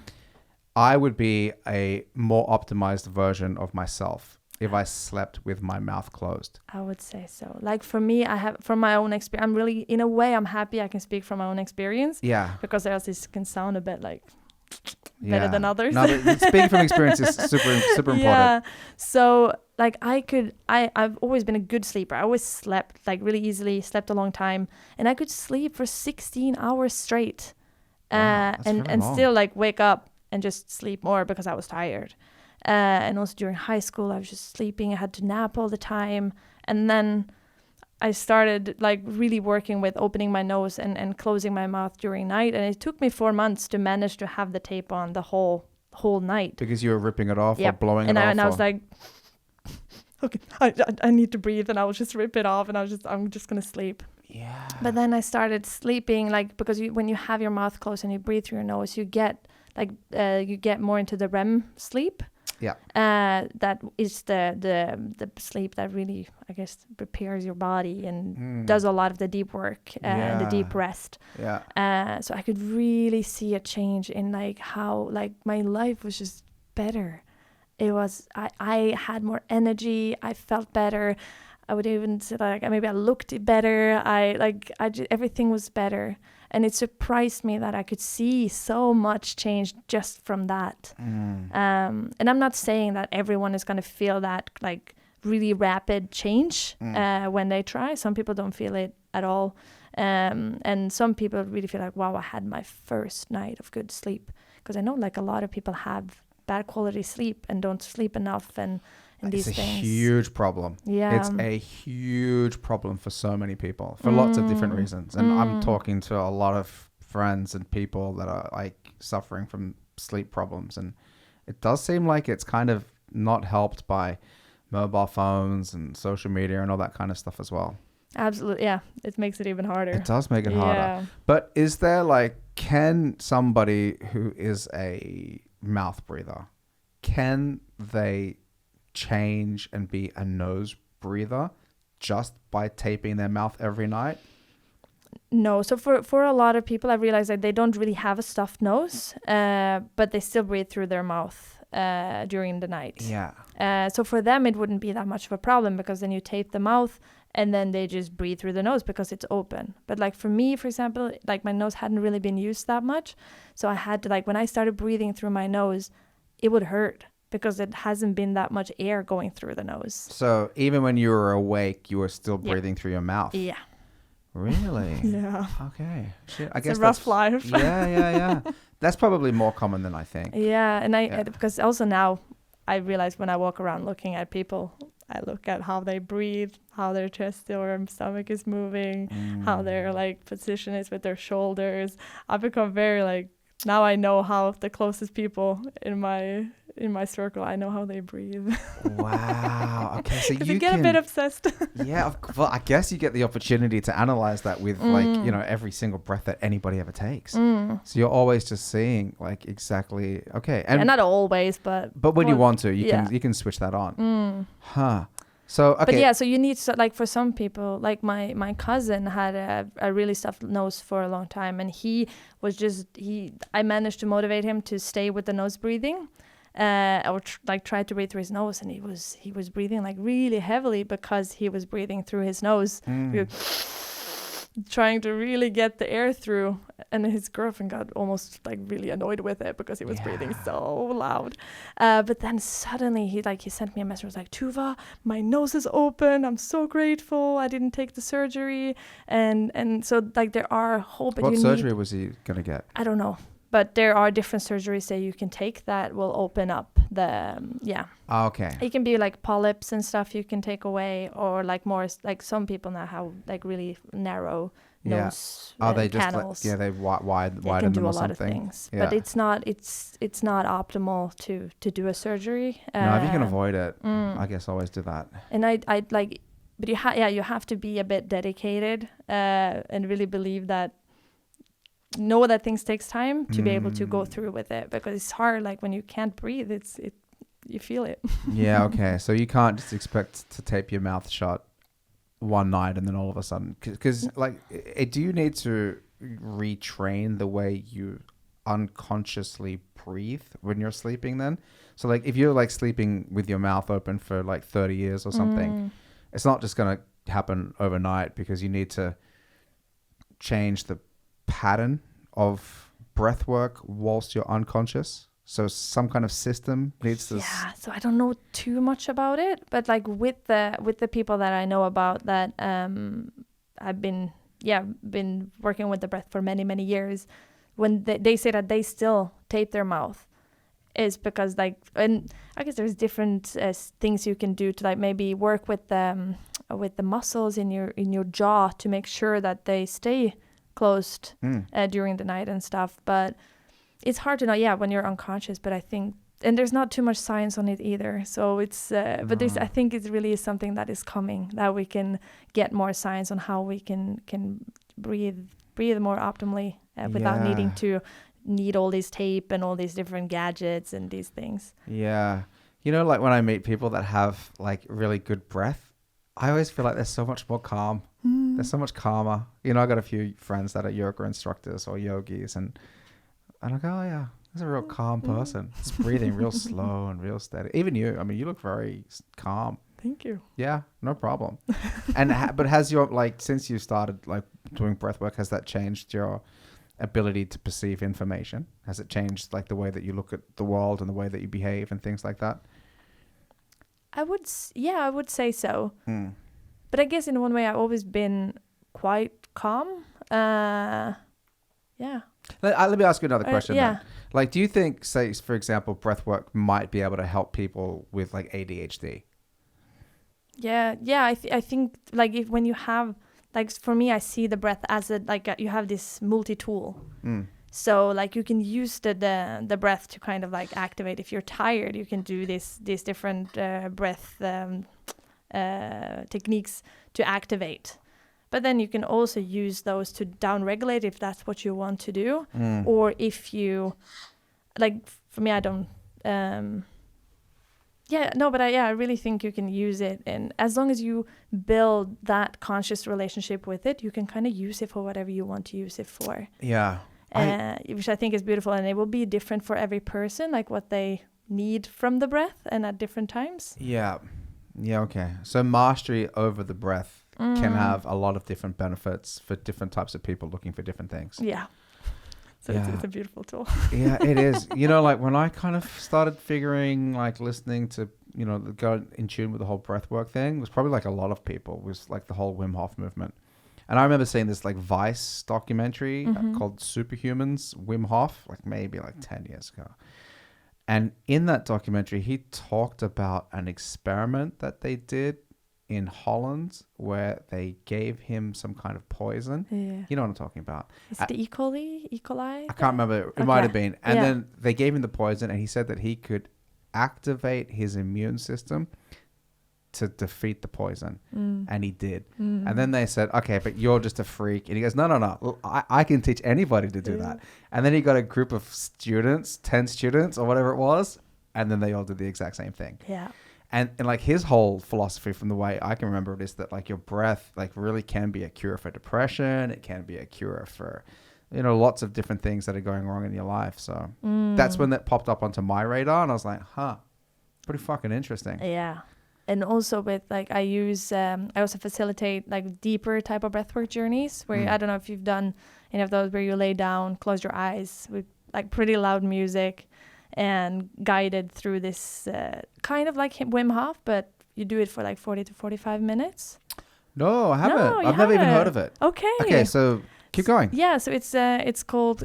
I would be a more optimized version of myself if I slept with my mouth closed. I would say so. Like for me, I have, from my own experience, I'm really, in a way, I'm happy I can speak from my own experience. Yeah. Because this can sound a bit like better than others. No, but speaking from experience is super important. Yeah. So like I've always been a good sleeper. I always slept like really easily, slept a long time, and I could sleep for 16 hours straight, and still like wake up and just sleep more because I was tired. And also during high school, I was just sleeping. I had to nap all the time. And then I started like really working with opening my nose and closing my mouth during night. And it took me 4 months to manage to have the tape on the whole night. Because you were ripping it off or blowing it off? And I was like, okay, I need to breathe. And I will just rip it off and I'm just going to sleep. Yeah. But then I started sleeping because when you have your mouth closed and you breathe through your nose, you get more into the REM sleep. Yeah. That is the sleep that really, I guess, prepares your body and does a lot of the deep work and the deep rest. Yeah. So I could really see a change in like how like my life was just better. It was I had more energy. I felt better. I would even say like maybe I looked better. Everything was better. And it surprised me that I could see so much change just from that. And I'm not saying that everyone is going to feel that like really rapid change when they try. Some people don't feel it at all. And some people really feel like, wow, I had my first night of good sleep. Because I know like a lot of people have bad quality sleep and don't sleep enough and these things. It's a huge problem. Yeah. It's a huge problem for so many people for lots of different reasons. And I'm talking to a lot of friends and people that are like suffering from sleep problems. And it does seem like it's kind of not helped by mobile phones and social media and all that kind of stuff as well. Absolutely. Yeah. It makes it even harder. It does make it harder. But is there like, can somebody who is a mouth breather, can they change and be a nose breather just by taping their mouth every night? No. So for a lot of people, I realize that they don't really have a stuffed nose, but they still breathe through their mouth during the night. Yeah. So for them, it wouldn't be that much of a problem because then you tape the mouth and then they just breathe through the nose because it's open. But like for me, for example, like my nose hadn't really been used that much. So I had to, like, when I started breathing through my nose, it would hurt because it hasn't been that much air going through the nose. So even when you were awake, you were still breathing through your mouth? Yeah. Really? Yeah. Okay. Shit, I it's guess a rough life. Yeah. That's probably more common than I think. Yeah. And because also now I realize when I walk around looking at people, I look at how they breathe, how their chest or stomach is moving, how their like position is with their shoulders. I've become very like, now I know how the closest people in my circle, I know how they breathe. Wow. Okay, so you get a bit obsessed. Yeah, well, I guess you get the opportunity to analyze that with like, you know, every single breath that anybody ever takes. So you're always just seeing like exactly, okay. And not always, but when you want to, you can switch that on. Huh. So, okay. But yeah, so you need, like for some people, like my cousin had a really stuffed nose for a long time. And I managed to motivate him to stay with the nose breathing. Or try to breathe through his nose, and he was breathing like really heavily because he was breathing through his nose, trying to really get the air through. And his girlfriend got almost like really annoyed with it because he was breathing so loud. But then suddenly he sent me a message, was like, Tuva, my nose is open. I'm so grateful. I didn't take the surgery, and so like there are hope. What surgery was he gonna get? I don't know. But there are different surgeries that you can take that will open up the, Okay. It can be like polyps and stuff you can take away, or like more, like some people now have like really narrow nose they canals. just they widen they can them do or a lot something. of things. But it's not optimal to do a surgery. No, if you can avoid it, I guess always do that. And I like, but you have to be a bit dedicated and really believe that, know that things takes time to be able to go through with it, because it's hard. Like when you can't breathe, you feel it. Yeah. Okay. So you can't just expect to tape your mouth shut one night and then all of a sudden, because like, do you need to retrain the way you unconsciously breathe when you're sleeping then? So like if you're like sleeping with your mouth open for like 30 years or something, it's not just going to happen overnight, because you need to change the pattern of breath work whilst you're unconscious. So some kind of system needs to. Yeah. So I don't know too much about it, but like with the people that I know about that, I've been working with the breath for many years. When they say that they still tape their mouth, is because like, and I guess there's different things you can do to like maybe work with the muscles in your jaw to make sure that they stay closed during the night and stuff. But it's hard to know when you're unconscious, but I think, and there's not too much science on it either, so it's but this, I think it really is something that is coming, that we can get more science on how we can breathe more optimally without needing to need all this tape and all these different gadgets and these things. Yeah. You know, like when I meet people that have like really good breath, I always feel like they're so much more calm. They're so much calmer. You know, I got a few friends that are yoga instructors or yogis, and I go, oh yeah, that's a real calm person. It's breathing real slow and real steady. Even you, I mean, you look very calm. Thank you. Yeah, no problem. And but has your, like, since you started like doing breath work, has that changed your ability to perceive information? Has it changed like the way that you look at the world and the way that you behave and things like that? I would say so. But I guess in one way I've always been quite calm. Yeah. Let me ask you another question. Yeah. Then. Like, do you think, say, for example, breath work might be able to help people with like ADHD? Yeah. I think like when you have, like for me, I see the breath as you have this multi-tool. So like you can use the breath to kind of like activate. If you're tired, you can do these different breath techniques to activate. But then you can also use those to down-regulate if that's what you want to do. Or if you, like for me, I don't, I really think you can use it. And as long as you build that conscious relationship with it, you can kind of use it for whatever you want to use it for. Yeah. Which I think is beautiful. And it will be different for every person, like what they need from the breath and at different times. Yeah. Yeah, okay. So mastery over the breath can have a lot of different benefits for different types of people looking for different things. Yeah. So it's a beautiful tool. Yeah, it is. You know, like when I kind of started figuring, like listening to, you know, go in tune with the whole breathwork thing, was probably like a lot of people, was like the whole Wim Hof movement. And I remember seeing this like Vice documentary called Superhumans, Wim Hof, like maybe like 10 years ago. And in that documentary, he talked about an experiment that they did in Holland where they gave him some kind of poison. Yeah. You know what I'm talking about. Is it the E. coli? I can't remember. It might have been. And then they gave him the poison and he said that he could activate his immune system to defeat the poison. And he did. And then they said, okay, but you're just a freak. And he goes, no. I can teach anybody to do that. And then he got a group of students, 10 students or whatever it was. And then they all did the exact same thing. Yeah. And like his whole philosophy, from the way I can remember it, is that like your breath like really can be a cure for depression. It can be a cure for, you know, lots of different things that are going wrong in your life. So that's when that popped up onto my radar, and I was like, pretty fucking interesting. Yeah. And also with like I also facilitate like deeper type of breathwork journeys where I don't know if you've done any of those where you lay down, close your eyes with like pretty loud music and guided through this kind of like Wim Hof, but you do it for like 40 to 45 minutes. No, I haven't. I've never even heard of it. Okay, so keep going. Yeah, so it's called,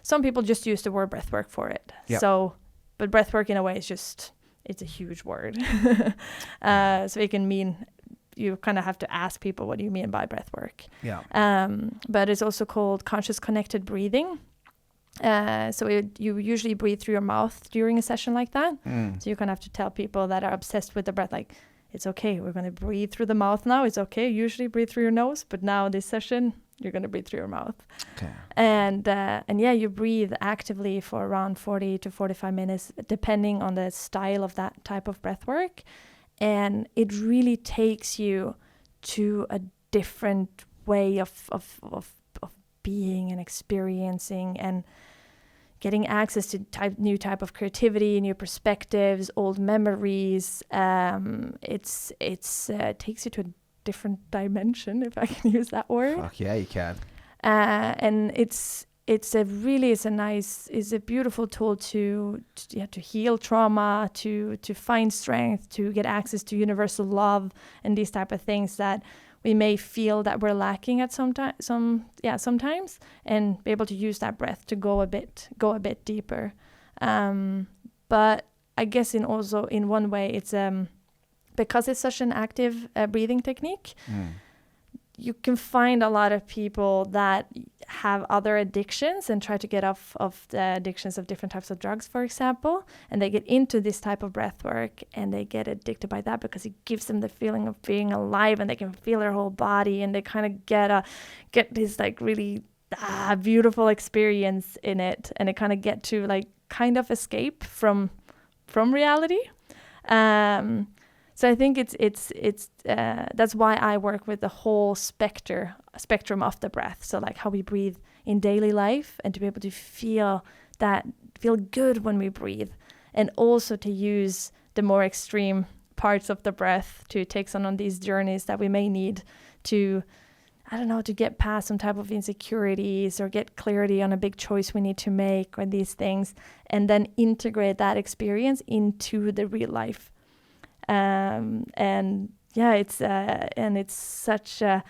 some people just use the word breathwork for it. Yep. So, but breathwork in a way is just, it's a huge word. So it can mean, you kind of have to ask people, what do you mean by breathwork? Yeah. But it's also called conscious connected breathing. So you usually breathe through your mouth during a session like that. So you kind of have to tell people that are obsessed with the breath, like, it's okay, we're going to breathe through the mouth now. It's okay, usually breathe through your nose, but now this session, you're going to breathe through your mouth. Okay. And you breathe actively for around 40 to 45 minutes, depending on the style of that type of breath work. And it really takes you to a different way of being and experiencing and getting access to new type of creativity, new perspectives, old memories. It takes you to a different dimension, if I can use that word. Fuck yeah, you can. And it's a beautiful tool to heal trauma, to find strength, to get access to universal love and these type of things that we may feel that we're lacking at sometimes, and be able to use that breath to go a bit deeper. But I guess in one way it's because it's such an active breathing technique. You can find a lot of people that have other addictions and try to get off of the addictions of different types of drugs, for example, and they get into this type of breath work and they get addicted by that because it gives them the feeling of being alive and they can feel their whole body and they kind of get this like really beautiful experience in it, and they kind of get to like kind of escape from reality. So I think it's that's why I work with the whole spectrum of the breath. So like how we breathe in daily life, and to be able to feel good when we breathe, and also to use the more extreme parts of the breath to take us on these journeys that we may need to, I don't know, to get past some type of insecurities or get clarity on a big choice we need to make or these things, and then integrate that experience into the real life. And yeah, it's such an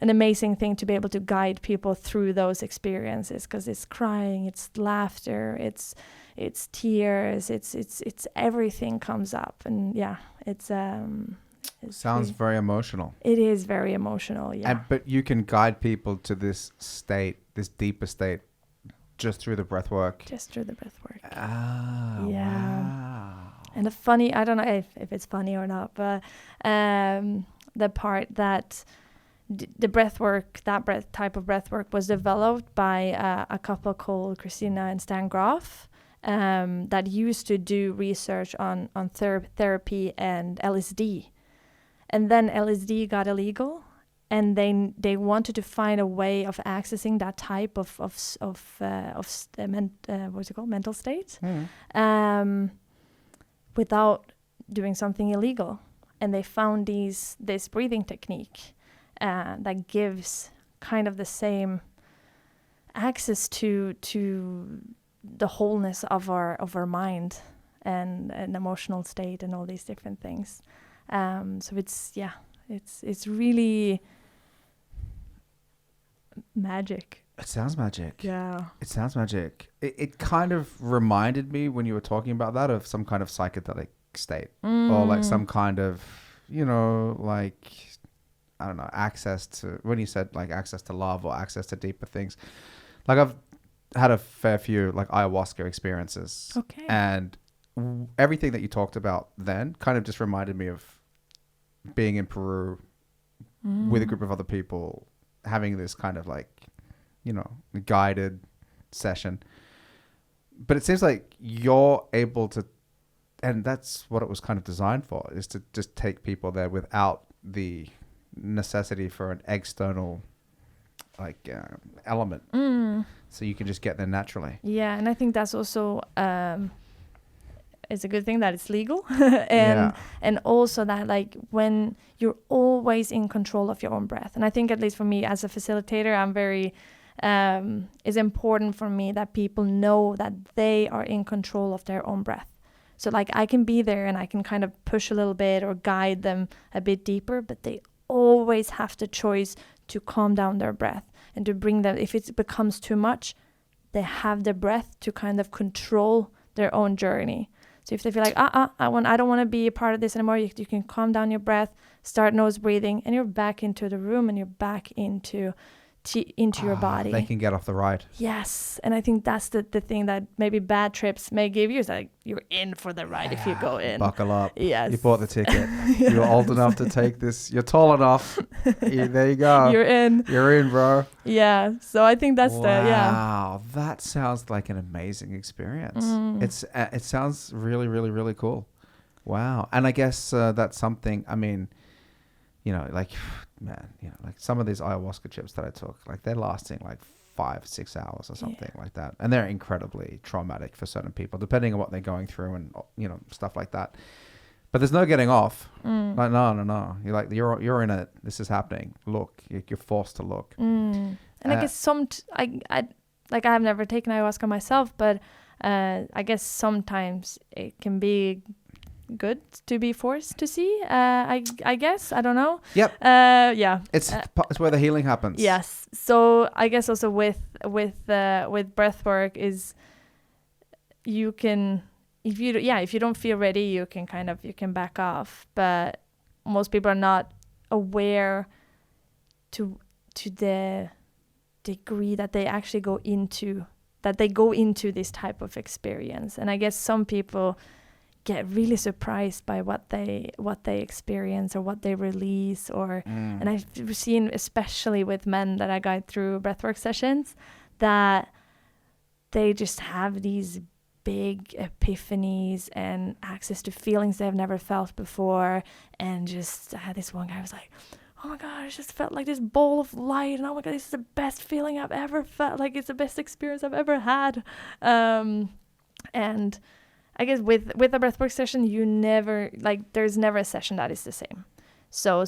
amazing thing to be able to guide people through those experiences, because it's crying, it's laughter, it's tears, it's everything comes up, and yeah, it's sounds very emotional. It is very emotional, yeah. But you can guide people to this state, this deeper state, just through the breath work. Just through the breath work. Ah, yeah. Wow. And the funny, I don't know if it's funny or not, but the part that the breath work, type of breath work was developed by a couple called Christina and Stan Groff, that used to do research on therapy and LSD. And then LSD got illegal, and they wanted to find a way of accessing that type of mental state, without doing something illegal. And they found this breathing technique that gives kind of the same access to the wholeness of our mind and an emotional state and all these different things. So it's really magic. It sounds magic. Yeah. It sounds magic. It kind of reminded me, when you were talking about that, of some kind of psychedelic state, or like some kind of, like, I don't know, access to, when you said like access to love or access to deeper things. Like, I've had a fair few like ayahuasca experiences. Okay. And everything that you talked about then kind of just reminded me of being in Peru with a group of other people, having this kind of like, guided session. But it seems like you're able to, and that's what it was kind of designed for, is to just take people there without the necessity for an external like element. So you can just get there naturally. Yeah, and I think that's also it's a good thing that it's legal, and also that like when you're always in control of your own breath. And I think, at least for me as a facilitator, I'm very it's important for me that people know that they are in control of their own breath. So like I can be there and I can kind of push a little bit or guide them a bit deeper, but they always have the choice to calm down their breath and to bring them, if it becomes too much, they have the breath to kind of control their own journey. So if they feel like, I don't want to be a part of this anymore, you can calm down your breath, start nose breathing, and you're back into the room and you're back into your body. They can get off the ride. Yes. And I think that's the thing that maybe bad trips may give you, is like you're in for the ride if you go in. Buckle up. Yes. You bought the ticket. You're old enough to take this. You're tall enough. There you go. You're in. You're in, bro. Yeah. So I think that's Wow. That sounds like an amazing experience. It sounds really, really, really cool. Wow. And I guess that's something, I mean, like, man, like some of these ayahuasca trips that I took, like they're lasting like 5-6 hours or something like that. And they're incredibly traumatic for certain people, depending on what they're going through and, stuff like that. But there's no getting off. Like, no. You're like, you're in it. This is happening. Look, you're forced to look. And I guess I have never taken ayahuasca myself, but I guess sometimes it can be good to be forced to see. I guess, I don't know. Yep. Yeah. It's where the healing happens. Yes. So I guess also with breath work is you can, if you don't feel ready, you can back off. But most people are not aware to the degree that they actually go into this type of experience. And I guess some people get really surprised by what they experience or what they release, and I've seen, especially with men that I guide through breathwork sessions, that they just have these big epiphanies and access to feelings they've never felt before. And just I had this one guy who was like, oh my God, I just felt like this ball of light, and oh my God, this is the best feeling I've ever felt, like it's the best experience I've ever had. And I guess with a breathwork session, you never, like, there's never a session that is the same. So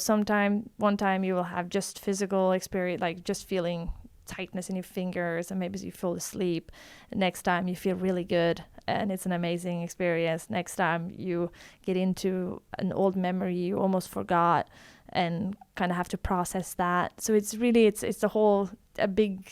one time you will have just physical experience, like just feeling tightness in your fingers, and maybe you fall asleep. Next time you feel really good and it's an amazing experience. Next time you get into an old memory you almost forgot and kind of have to process that. So it's really it's a big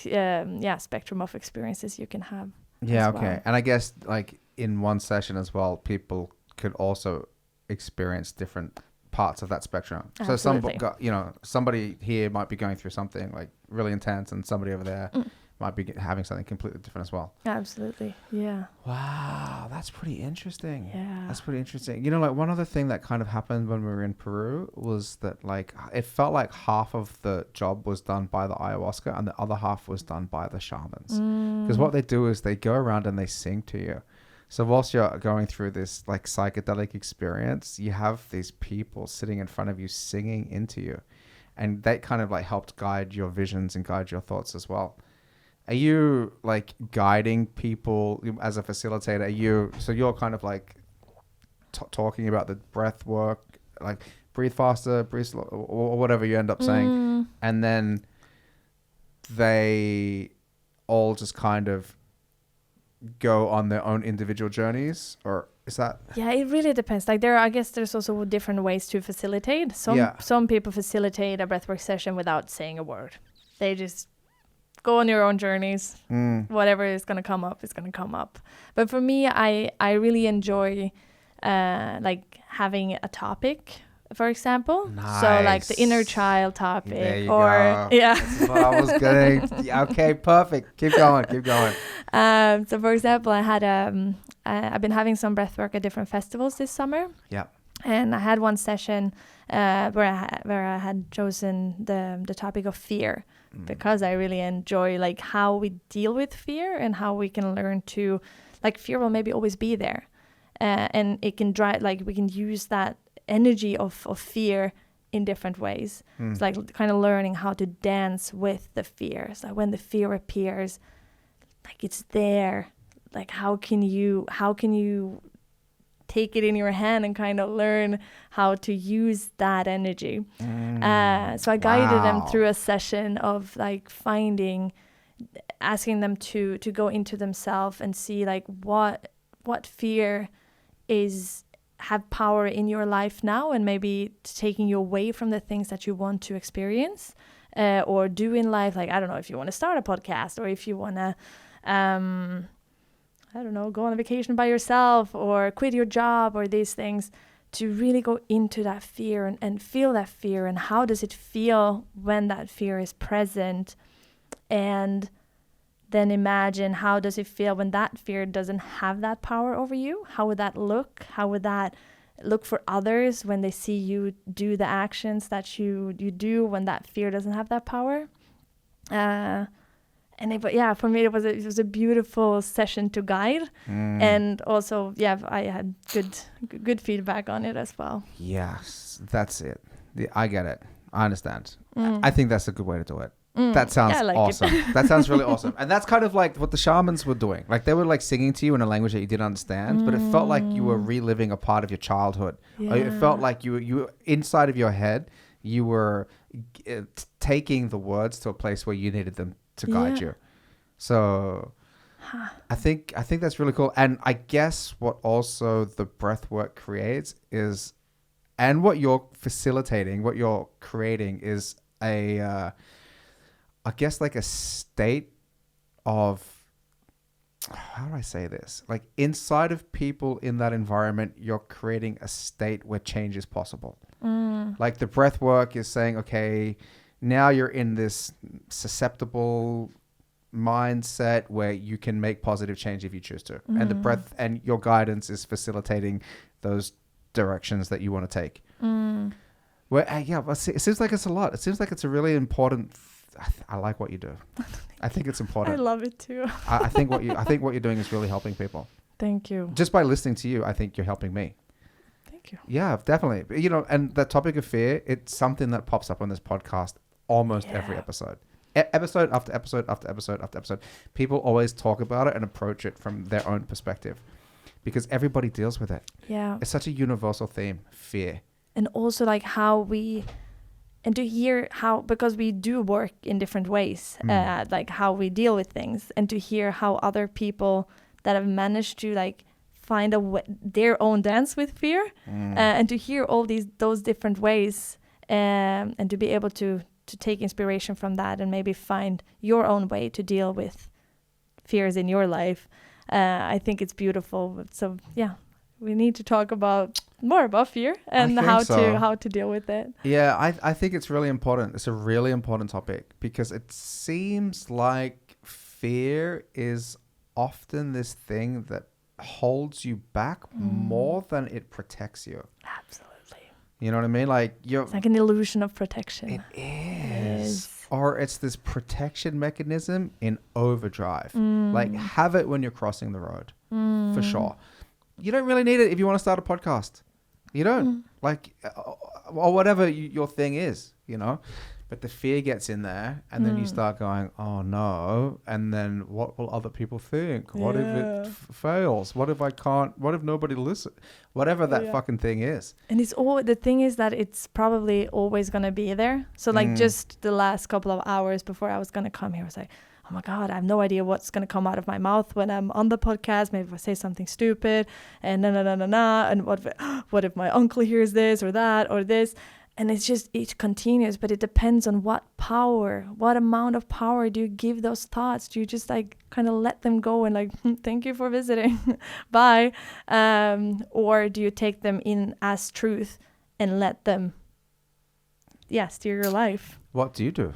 spectrum of experiences you can have. Yeah, okay. Well. And I guess like in one session as well, people could also experience different parts of that spectrum. Absolutely. So somebody here might be going through something like really intense, and somebody over there might be having something completely different as well. Absolutely. Yeah. Wow, that's pretty interesting. Yeah. That's pretty interesting. You know, like one other thing that kind of happened when we were in Peru was that like it felt like half of the job was done by the ayahuasca and the other half was done by the shamans. Because what they do is they go around and they sing to you. So whilst you're going through this like psychedelic experience, you have these people sitting in front of you singing into you. And that kind of like helped guide your visions and guide your thoughts as well. Are you like guiding people as a facilitator? You're kind of like talking about the breath work, like breathe faster, breathe slow, or whatever you end up saying. And then they all just kind of go on their own individual journeys, or is that? Yeah, it really depends. Like I guess there's also different ways to facilitate. Some people facilitate a breathwork session without saying a word. They just go on your own journeys. Whatever is going to come up is going to come up. But for me, I really enjoy like having a topic, for example. Nice. So like the inner child topic, there you or go. yeah. That's what I was getting. Yeah, okay, perfect. Keep going. So for example, I've been having some breathwork at different festivals this summer. Yeah. And I had one session where I had chosen the topic of fear, because I really enjoy like how we deal with fear and how we can learn to, like, fear will maybe always be there, and it can drive, like we can use that energy of fear in different ways. It's like kind of learning how to dance with the fear. So when the fear appears, like it's there, like how can you take it in your hand and kind of learn how to use that energy. So I guided them through a session of like asking them to go into themselves and see like what fear have power in your life now, and maybe taking you away from the things that you want to experience or do in life. Like, I don't know, if you want to start a podcast, or if you want to I don't know, go on a vacation by yourself or quit your job, or these things, to really go into that fear and feel that fear, and how does it feel when that fear is present, and then imagine how does it feel when that fear doesn't have that power over you. How would that look? How would that look for others when they see you do the actions that you do when that fear doesn't have that power? But yeah, for me it was a beautiful session to guide, and also I had good feedback on it as well. Yes, that's it. I get it. I understand. I think that's a good way to do it. That sounds awesome. That sounds really awesome. And that's kind of like what the shamans were doing. Like they were like singing to you in a language that you didn't understand, but it felt like you were reliving a part of your childhood. Yeah. It felt like you inside of your head, you were taking the words to a place where you needed them to guide you. So I think that's really cool. And I guess what also the breath work creates is, and what you're facilitating, what you're creating is I guess like a state of, how do I say this? Like inside of people in that environment, you're creating a state where change is possible. Like the breath work is saying, okay, now you're in this susceptible mindset where you can make positive change if you choose to. And the breath and your guidance is facilitating those directions that you want to take. Well, it seems like it's a lot. It seems like it's a really important I like what you do. I think it's important. I love it too. I think what you're doing is really helping people. Thank you. Just by listening to you, I think you're helping me. Thank you. Yeah, definitely. You know, and the topic of fear, it's something that pops up on this podcast almost every episode. Episode after episode after episode after episode. People always talk about it and approach it from their own perspective, because everybody deals with it. Yeah. It's such a universal theme, fear. and also like how we, and to hear how, because we do work in different ways, like how we deal with things, and to hear how other people that have managed to like find their own dance with fear, and to hear all those different ways, and to be able to take inspiration from that and maybe find your own way to deal with fears in your life. I think it's beautiful. So yeah, we need to talk more about fear and how to deal with it. Yeah, I think it's really important. It's a really important topic because it seems like fear is often this thing that holds you back more than it protects you. Absolutely. You know what I mean? Like it's like an illusion of protection. It is. Or it's this protection mechanism in overdrive. Like have it when you're crossing the road, for sure. You don't really need it if you want to start a podcast. You don't. Like, or whatever your thing is, you know. But the fear gets in there, and then you start going, oh no. And then what will other people think? What if it fails? What if I can't? What if nobody listens? Whatever that fucking thing is. And the thing is that it's probably always going to be there. So like just the last couple of hours before I was going to come here, I was like, oh my God, I have no idea what's going to come out of my mouth when I'm on the podcast. Maybe if I say something stupid and and what if my uncle hears this or that or this? And it continues, but it depends on what amount of power do you give those thoughts? Do you just like kind of let them go and like, thank you for visiting, bye? Or do you take them in as truth and let them, steer your life? What do you do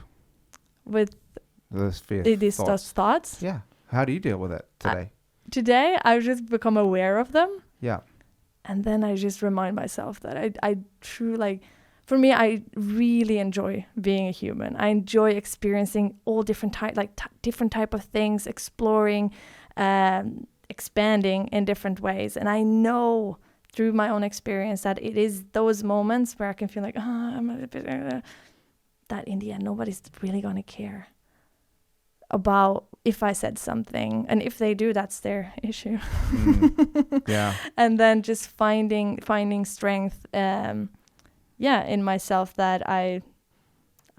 with those those thoughts? Yeah. How do you deal with it today? Today, I've just become aware of them. Yeah. And then I just remind myself that I truly like, for me, I really enjoy being a human. I enjoy experiencing all different different type of things, exploring, expanding in different ways. And I know through my own experience that it is those moments where I can feel like, I'm a bit, that in the end, nobody's really going to care about if I said something. And if they do, that's their issue. Yeah. And then just finding strength, in myself, that I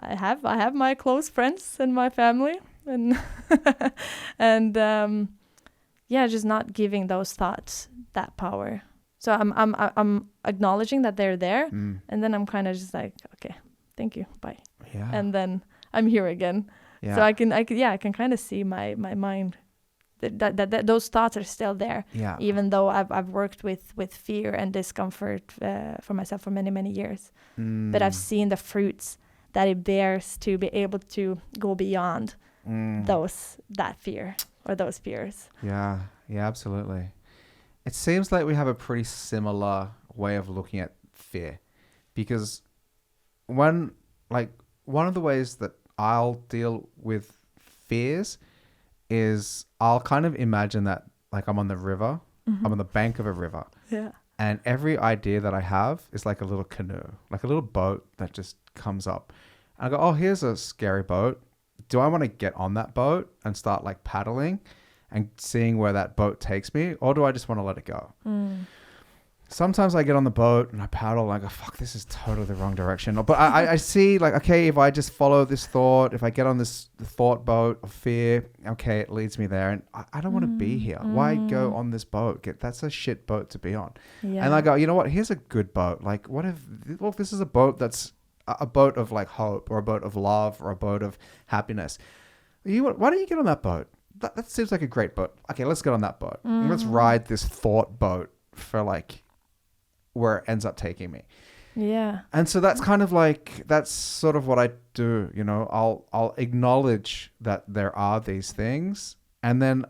have my close friends and my family, and and just not giving those thoughts that power. So I'm acknowledging that they're there, and then I'm kind of just like, okay, thank you, bye. Yeah. And then I'm here again. Yeah. So I can kind of see my mind. That those thoughts are still there, even though I've worked with fear and discomfort for myself for many years, but I've seen the fruits that it bears to be able to go beyond that fear or those fears. Yeah, absolutely. It seems like we have a pretty similar way of looking at fear, because one of the ways that I'll deal with fears is I'll kind of imagine that like I'm on the river, I'm on the bank of a river. Yeah. And every idea that I have is like a little canoe, like a little boat that just comes up. And I go, oh, here's a scary boat. Do I want to get on that boat and start like paddling and seeing where that boat takes me? Or do I just want to let it go? Sometimes I get on the boat and I paddle and I go, fuck, this is totally the wrong direction. But I see like, okay, if I just follow this thought, if I get on this thought boat of fear, okay, it leads me there. And I don't want to be here. Why go on this boat? That's a shit boat to be on. Yeah. And I go, you know what? Here's a good boat. Like, what if this is a boat that's a boat of like hope or a boat of love or a boat of happiness? Why don't you get on that boat? That seems like a great boat. Okay, let's get on that boat. And let's ride this thought boat for like where it ends up taking me. Yeah. And so that's kind of like, that's sort of what I do, you know. I'll acknowledge that there are these things, and then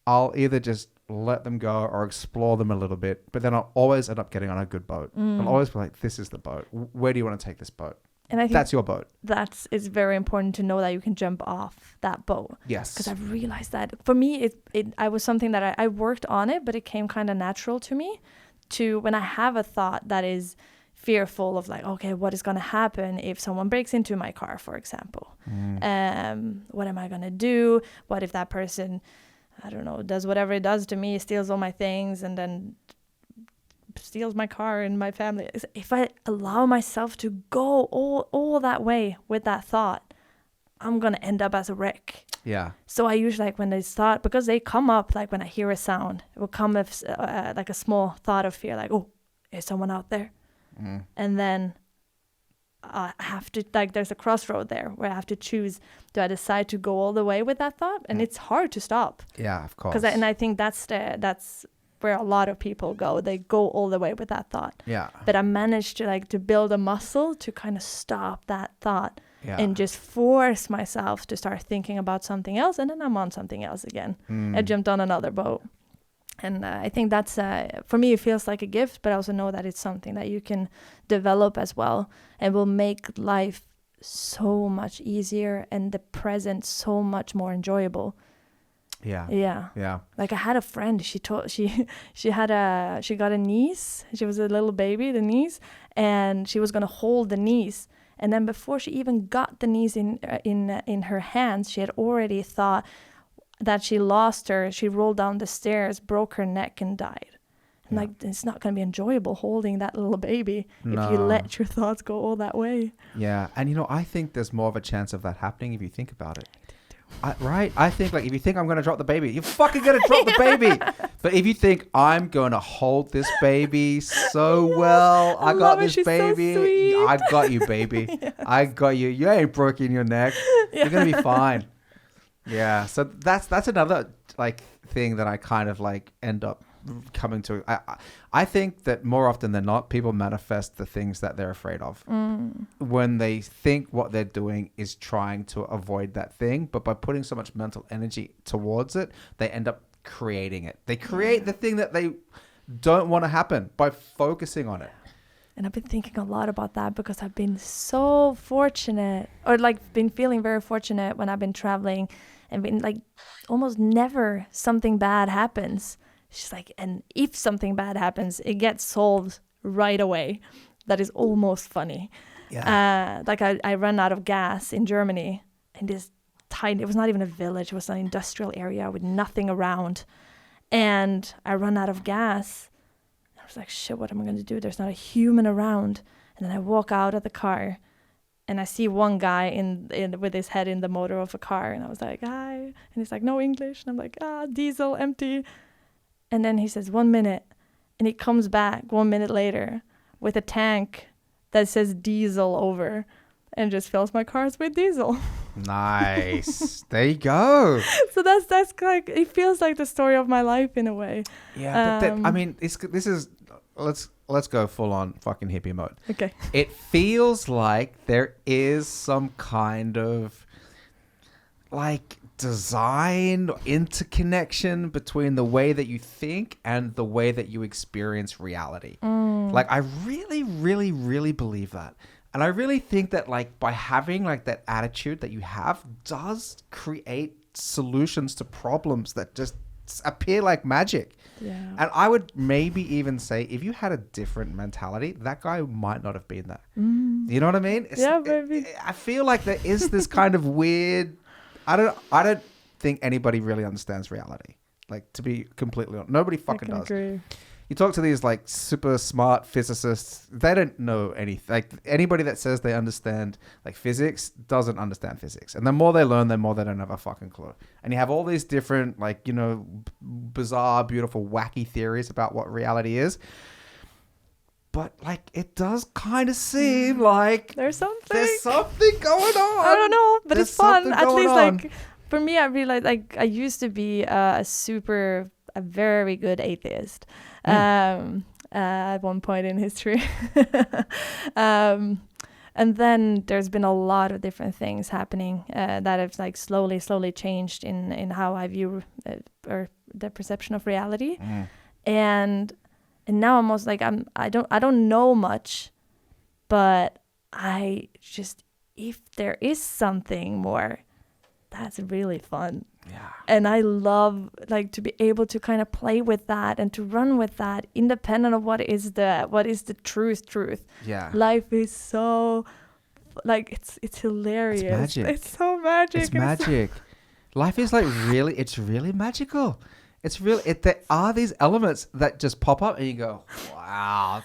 I'll either just let them go or explore them a little bit, but then I'll always end up getting on a good boat. I'll always be like, this is the boat. Where do you want to take this boat? And I think that's your boat. It's very important to know that you can jump off that boat. Yes. Because I've realized that for me, I was something that I worked on it, but it came kind of natural to me. To when I have a thought that is fearful of like, okay, what is going to happen if someone breaks into my car, for example? What am I going to do? What if that person, I don't know, does whatever it does to me, steals all my things and then steals my car and my family. If I allow myself to go all that way with that thought, I'm going to end up as a wreck. Yeah. So I usually, like, when they start, because they come up, like when I hear a sound, it will come with like a small thought of fear, like, oh, is someone out there? And then I have to, like, there's a crossroad there where I have to choose, do I decide to go all the way with that thought? And it's hard to stop. Yeah, of course. And I think that's where a lot of people go. They go all the way with that thought. Yeah. But I managed to, like, to build a muscle to kind of stop that thought. Yeah. And just force myself to start thinking about something else, and then I'm on something else again. I jumped on another boat. And I think that's, for me, it feels like a gift, but I also know that it's something that you can develop as well, and will make life so much easier and the present so much more enjoyable. Yeah. Yeah. Yeah. Like, I had a friend, she got a niece. She was a little baby, the niece, and she was going to hold the niece. And then before she even got the niece in her hands, she had already thought that she lost her. She rolled down the stairs, broke her neck, and died. And like, it's not going to be enjoyable holding that little baby if you let your thoughts go all that way. Yeah. And, you know, I think there's more of a chance of that happening if you think about it. Right? I think, like, if you think I'm going to drop the baby, you're fucking going to drop the baby. But if you think I'm going to hold this baby so well, I got this baby. So I got you, baby. Yes. I got you. You ain't broken your neck. You're going to be fine. Yeah. So that's another, like, thing that I kind of, like, end up coming to. I think that more often than not, people manifest the things that they're afraid of when they think what they're doing is trying to avoid that thing, but by putting so much mental energy towards it, they end up creating it. They create the thing that they don't want to happen by focusing on it. And I've been thinking a lot about that because I've been so fortunate, or like been feeling very fortunate when I've been traveling, and been like almost never something bad happens. She's like, and if something bad happens, it gets solved right away. That is almost funny. Yeah. Like I ran out of gas in Germany, in this tiny, it was not even a village, it was an industrial area with nothing around. And I ran out of gas. I was like, shit, what am I going to do? There's not a human around. And then I walk out of the car and I see one guy in with his head in the motor of a car. And I was like, hi. And he's like, no English. And I'm like, diesel, empty. And then he says, 1 minute. And he comes back 1 minute later with a tank that says diesel over and just fills my cars with diesel. Nice. There you go. So that's like, it feels like the story of my life in a way. Yeah, but I mean, this is, let's go full on fucking hippie mode. Okay. It feels like there is some kind of like design interconnection between the way that you think and the way that you experience reality. Like, I really, really, really believe that. And I really think that, like, by having like that attitude that you have does create solutions to problems that just appear like magic. Yeah. And I would maybe even say, if you had a different mentality, that guy might not have been there. You know what I mean? Maybe. I feel like there is this kind of weird, I don't think anybody really understands reality. Like, to be completely honest, nobody fucking does. Agree. You talk to these like super smart physicists, they don't know anything. Like, anybody that says they understand like physics doesn't understand physics. And the more they learn, the more they don't have a fucking clue. And you have all these different, like, you know, bizarre, beautiful, wacky theories about what reality is. But like, it does kind of seem like there's something going on. I don't know, but there's it's fun. At least on. Like, for me, I realized, like, I used to be a very good atheist at one point in history. And then there's been a lot of different things happening that have like slowly changed in how I view or the perception of reality. And now I'm almost like I don't know much, but I just, if there is something more, that's really fun. Yeah. And I love like to be able to kind of play with that and to run with that independent of what is the truth. Yeah. Life is so like it's hilarious. It's magic. It's so magic. It's magic. Life is like it's really magical. It's really, there are these elements that just pop up and you go, wow,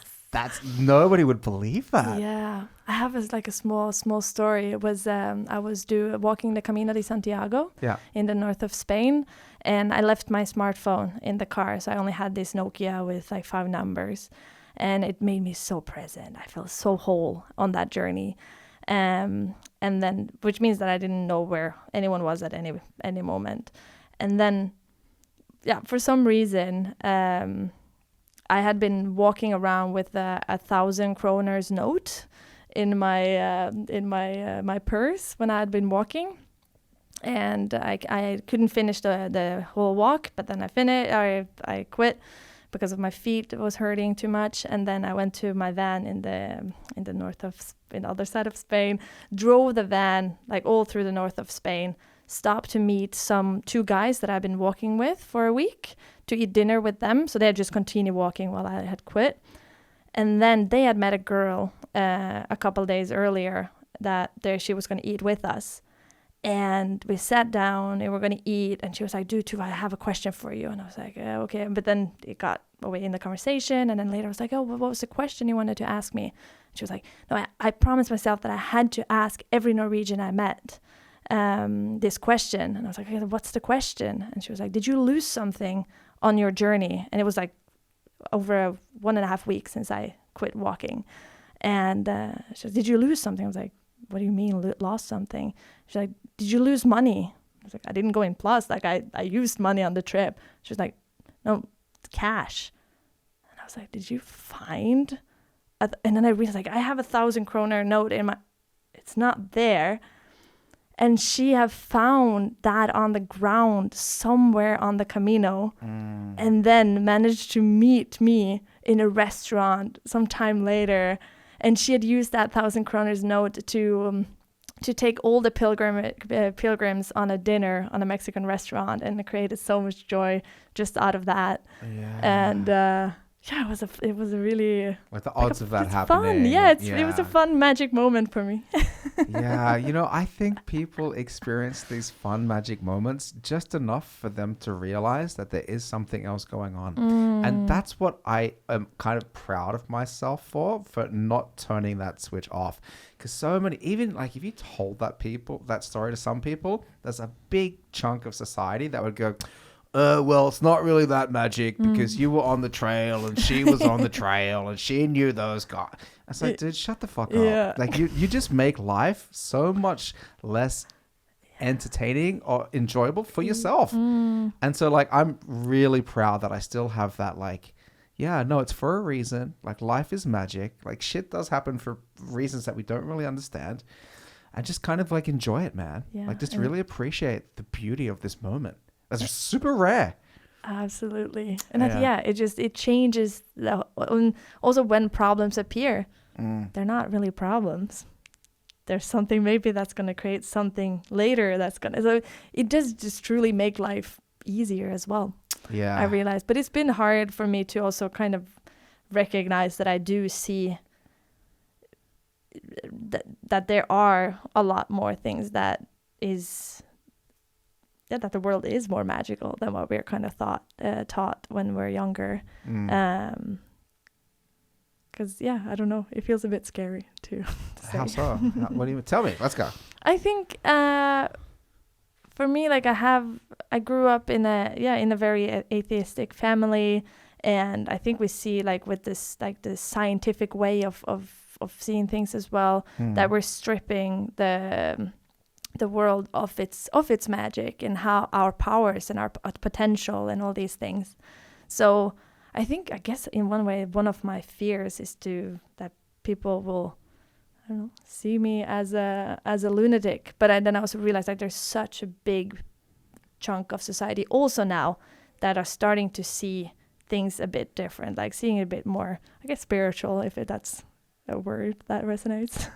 nobody would believe that. Yeah. I have a small story. It was, I was walking the Camino de Santiago in the north of Spain, and I left my smartphone in the car. So I only had this Nokia with like 5 numbers, and it made me so present. I felt so whole on that journey. And then, which means that I didn't know where anyone was at any moment. And then, for some reason, I had been walking around with a 1,000 kroners note in my purse when I had been walking, and I couldn't finish the whole walk. But then I finished. I quit because of my feet was hurting too much, and then I went to my van in the north of in the other side of Spain, drove the van like all through the north of Spain, stopped to meet 2 guys that I've been walking with for a week to eat dinner with them. So they had just continued walking while I had quit. And then they had met a girl a couple of days earlier that she was going to eat with us. And we sat down and we're going to eat. And she was like, dude, Tuva, I have a question for you. And I was like, okay. But then it got away in the conversation. And then later I was like, oh, what was the question you wanted to ask me? And she was like, no, I promised myself that I had to ask every Norwegian I met this question. And I was like, okay, what's the question? And she was like, did you lose something on your journey? And it was like over 1.5 weeks since I quit walking. And she was, did you lose something? I was like, what do you mean lost something? She's like, did you lose money? I was like, I didn't go in plus. Like I used money on the trip. She was like, no, cash. And I was like, did you find? And then I realized like I have 1,000 kroner note in it's not there. And she have found that on the ground somewhere on the Camino, and then managed to meet me in a restaurant sometime later. And she had used that 1,000 kroners note to take all the pilgrims on a dinner on a Mexican restaurant, and it created so much joy just out of that. Yeah. And it was a really like the odds of that happening. Fun. Yeah, it was a fun magic moment for me. Yeah, I think people experience these fun magic moments just enough for them to realize that there is something else going on. And that's what I am kind of proud of myself for not turning that switch off. Because so many, even like if you told that story to some people, there's a big chunk of society that would go, well, it's not really that magic because you were on the trail and she was on the trail and she knew those guys. I was like, dude, shut the fuck up. Like you just make life so much less entertaining or enjoyable for yourself. And so like, I'm really proud that I still have that like, yeah, no, it's for a reason. Like life is magic. Like shit does happen for reasons that we don't really understand. And just kind of like enjoy it, man. Yeah, like just really appreciate the beauty of this moment. That's super rare. Absolutely. And it changes. Also when problems appear, they're not really problems. There's something maybe that's going to create something later so it does just truly make life easier as well. Yeah. I realize. But it's been hard for me to also kind of recognize that I do see that there are a lot more things that the world is more magical than what we're kind of taught when we're younger. Because I don't know, it feels a bit scary to say. How so? What do you tell me? Let's go. I think for me, like I grew up in a very atheistic family, and I think we see like with this like the scientific way of seeing things as well, that we're stripping the world of its magic and how our powers and our potential and all these things. So I guess in one way, one of my fears is that people will, I don't know, see me as a lunatic. But then I also realized like there's such a big chunk of society also now that are starting to see things a bit different, like seeing it a bit more, I guess, spiritual, if that's a word that resonates.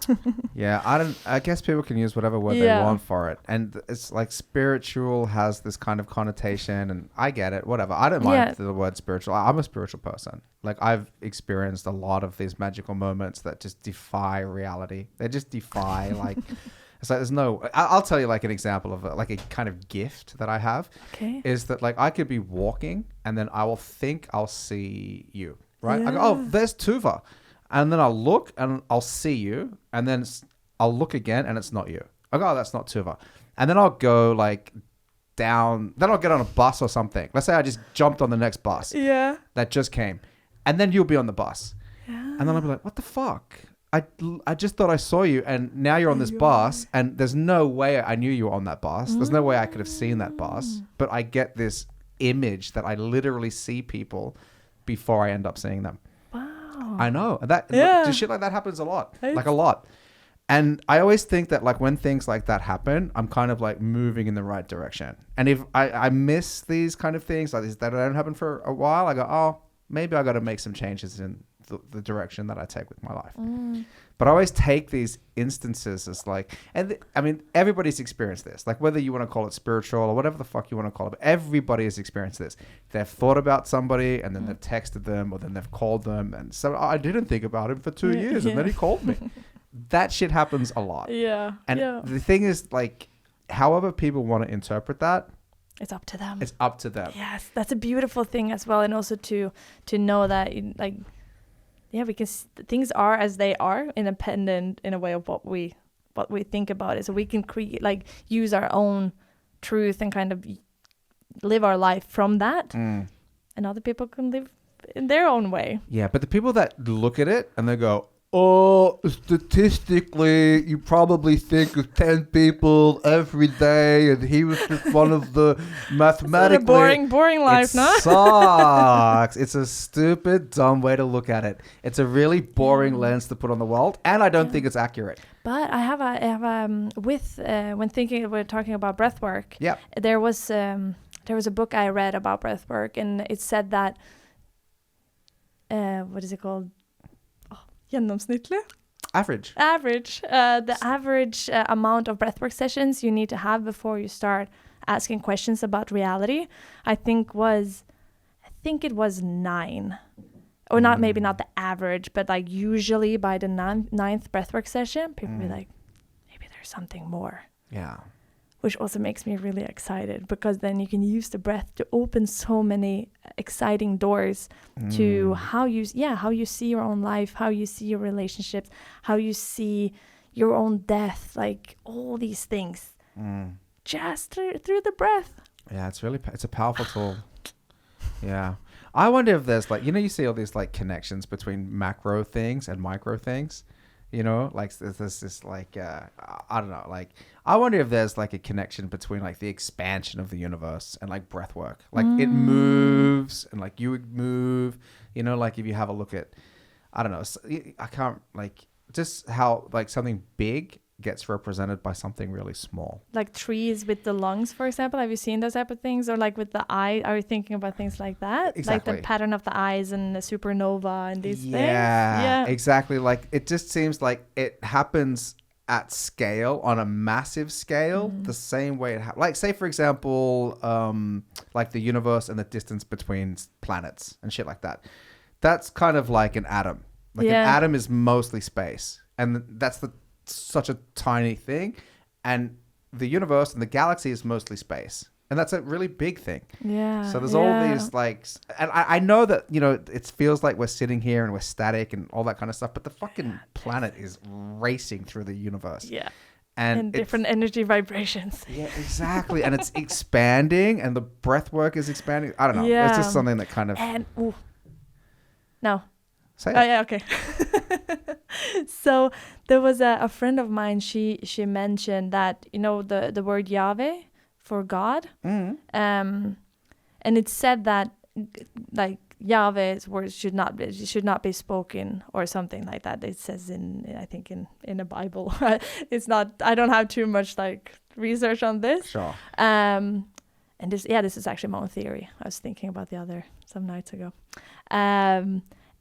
Yeah, I guess people can use whatever word they want for it, and it's like spiritual has this kind of connotation, and I get it, whatever. I don't mind the word spiritual. I'm a spiritual person. Like I've experienced a lot of these magical moments that just defy reality. They just defy like It's like there's no. I'll tell you like an example of like a kind of gift that I have. Okay. Is that like I could be walking and then I will think I'll see you, right? Yeah. I go, oh, there's Tuva, and then I'll look and I'll see you, and then I'll look again and it's not you. I go, oh, that's not Tuva, and then I'll go like down. Then I'll get on a bus or something. Let's say I just jumped on the next bus. Yeah. That just came, and then you'll be on the bus, Yeah. and then I'll be like, what the fuck? I just thought I saw you, and now you're on this bus, and there's no way I knew you were on that bus. There's no way I could have seen that bus, but I get this image that I literally see people before I end up seeing them. Wow. I know. That just shit like that happens a lot, like a lot. And I always think that like when things like that happen, I'm kind of like moving in the right direction. And if I miss these kind of things like this that don't happen for a while, I go, oh, maybe I got to make some changes in the direction that I take with my life. But I always take these instances as like, and I mean, everybody's experienced this, like whether you want to call it spiritual or whatever the fuck you want to call it, but everybody has experienced this. They've thought about somebody and then they've texted them or then they've called them and so I didn't think about him for 2 years and then he called me. That shit happens a lot. Yeah. And the thing is like, however people want to interpret that, it's up to them. It's up to them. Yes, that's a beautiful thing as well, and also to know that like, yeah, because things are as they are, independent in a way of what we think about it. So we can create, like, use our own truth and kind of live our life from that, and other people can live in their own way. Yeah, but the people that look at it and they go, oh, statistically, you probably think of 10 people every day, and he was just one of the mathematically... It's a boring life, no? It sucks. It's a stupid, dumb way to look at it. It's a really boring lens to put on the world, and I don't think it's accurate. But I have when we're talking about breath work, there was a book I read about breath work, and it said that, what is it called? Genomsnittlig? Average. The average amount of breathwork sessions you need to have before you start asking questions about reality, I think it was 9. Or not, maybe not the average, but like usually by the 9th breathwork session, people be like, maybe there's something more. Yeah. Which also makes me really excited, because then you can use the breath to open so many exciting doors to how you see your own life, how you see your relationships, how you see your own death, like all these things just through the breath. Yeah, it's a powerful tool. Yeah. I wonder if there's like, you see all these like connections between macro things and micro things. Like there's this like, I don't know, like I wonder if there's like a connection between like the expansion of the universe and like breath work. Like it moves and like you would move, like if you have a look at, I don't know, I can't like just how like something big gets represented by something really small. Like trees with the lungs, for example. Have you seen those type of things? Or like with the eye, are you thinking about things like that? Exactly. Like the pattern of the eyes and the supernova and these things? Yeah, exactly. Like it just seems like it happens at scale, on a massive scale, the same way it like say for example, like the universe and the distance between planets and shit like that. That's kind of like an atom. Like an atom is mostly space, and that's such a tiny thing, and the universe and the galaxy is mostly space, and that's a really big thing. So there's all these like, and I know that it feels like we're sitting here and we're static and all that kind of stuff, but the fucking planet is racing through the universe, and different energy vibrations. Exactly. And it's expanding, and the breath work is expanding. I don't know, it's just something that kind of Say it. Oh yeah, okay. So there was a friend of mine. She mentioned that the word Yahweh for God, and it said that like Yahweh's words should not be spoken or something like that. It says I think in the Bible. It's not. I don't have too much like research on this. Sure. And this is actually my own theory. I was thinking about some nights ago.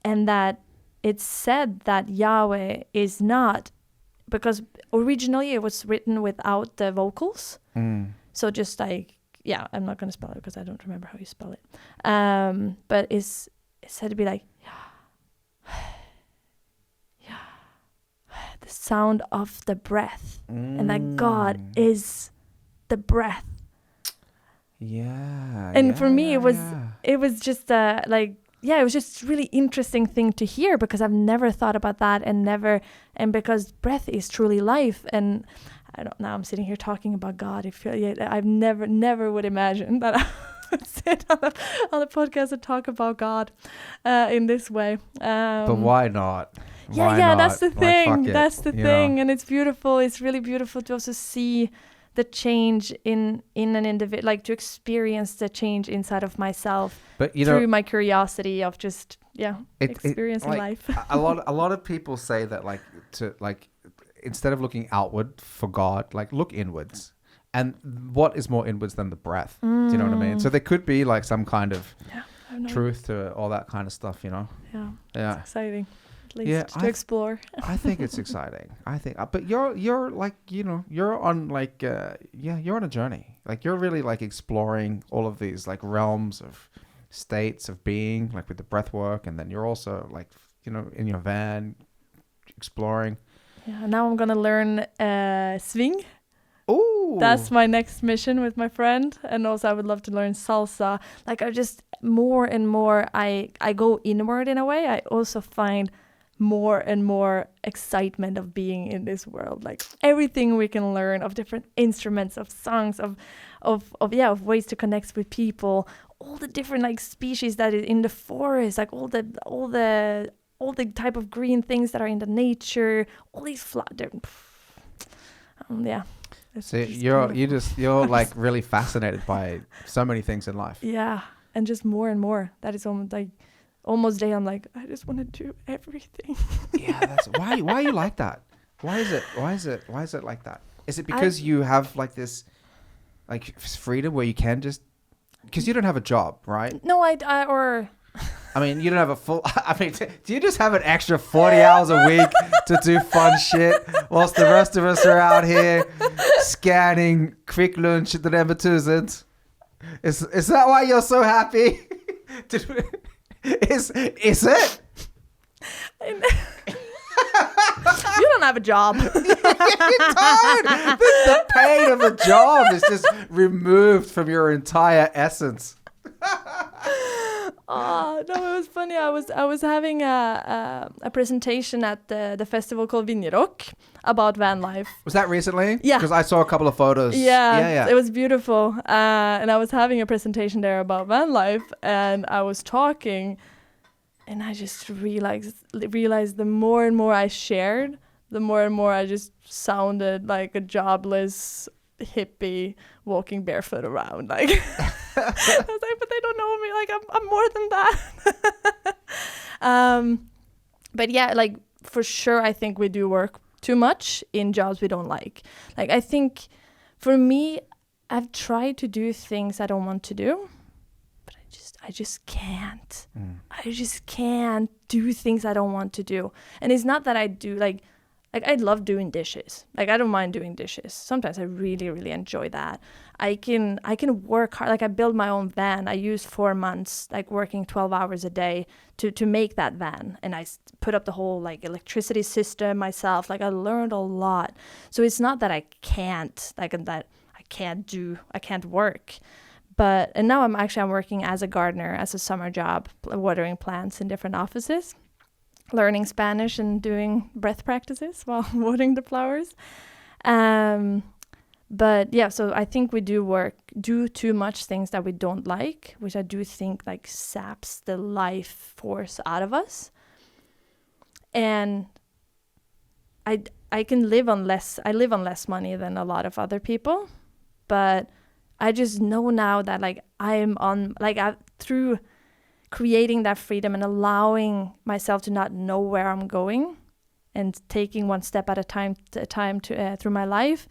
And that it's said that Yahweh is not, because originally it was written without the vocals. So just like, I'm not going to spell it because I don't remember how you spell it. But it's said to be like, the sound of the breath, and that God is the breath. Yeah. And for me, it was just it was just really interesting thing to hear, because I've never thought about that, and because breath is truly life. And I don't know, I'm sitting here talking about God. I've never would imagine that I would sit on the podcast and talk about God in this way. But why not? That's the thing. Like, that's the thing. And it's beautiful. It's really beautiful to also see the change in an individual, like to experience the change inside of myself, but through my curiosity of just experiencing life. a lot of people say that instead of looking outward for God, like look inwards. And what is more inwards than the breath? Do you know what I mean? So there could be like some kind of truth to all that kind of stuff, you know? Yeah. It's exciting. At least to explore. I think it's exciting. But you're like, you're on like, you're on a journey. Like you're really like exploring all of these like realms of states of being, like with the breath work. And then you're also like, in your van exploring. Yeah. Now I'm going to learn swing. Ooh. That's my next mission with my friend. And also I would love to learn salsa. Like I just more and more, I go inward in a way. I also find more and more excitement of being in this world, like everything we can learn of different instruments, of songs, of ways to connect with people, all the different like species that is in the forest, like all the type of green things that are in the nature, all these So you're like really fascinated by so many things in life. Yeah, and just more and more. That is almost day I'm like, I just want to do everything. Yeah, that's why are you like that? Why is it like that? Is it because you have like this like freedom where you can just, because you don't have a job, right? No, I mean, you don't have a full, do you just have an extra 40 hours a week to do fun shit whilst the rest of us are out here scanning quick lunch at the number 2000? Is that why you're so happy? Is it? You don't have a job. You don't. The pain of a job is just removed from your entire essence. Oh no, it was funny. I was having a presentation at the festival called Vinjerock about van life. Was that recently? Yeah, because I saw a couple of photos. Yeah. It was beautiful. And I was having a presentation there about van life, and I was talking, and I just realized the more and more I shared, the more and more I just sounded like a jobless hippie walking barefoot around. Like I was like, but they don't know me. Like I'm more than that. But yeah, like for sure, I think we do work too much in jobs we don't like. Like I think for me, I've tried to do things I don't want to do, but I just can't. I just can't do things I don't want to do. And it's not that I do like I love doing dishes. Like I don't mind doing dishes. Sometimes I really, really enjoy that. I can work hard. Like I build my own van. I used 4 months, like working 12 hours a day to make that van. And I put up the whole like electricity system myself. Like I learned a lot. So it's not that I can't, like that I can't work. And now I'm working as a gardener, as a summer job, watering plants in different offices, learning Spanish and doing breath practices while watering the flowers. But yeah, so I think we do too much things that we don't like, which I do think like saps the life force out of us. And I can live on less money than a lot of other people, but I just know now that like through creating that freedom and allowing myself to not know where I'm going and taking one step at a time through my life,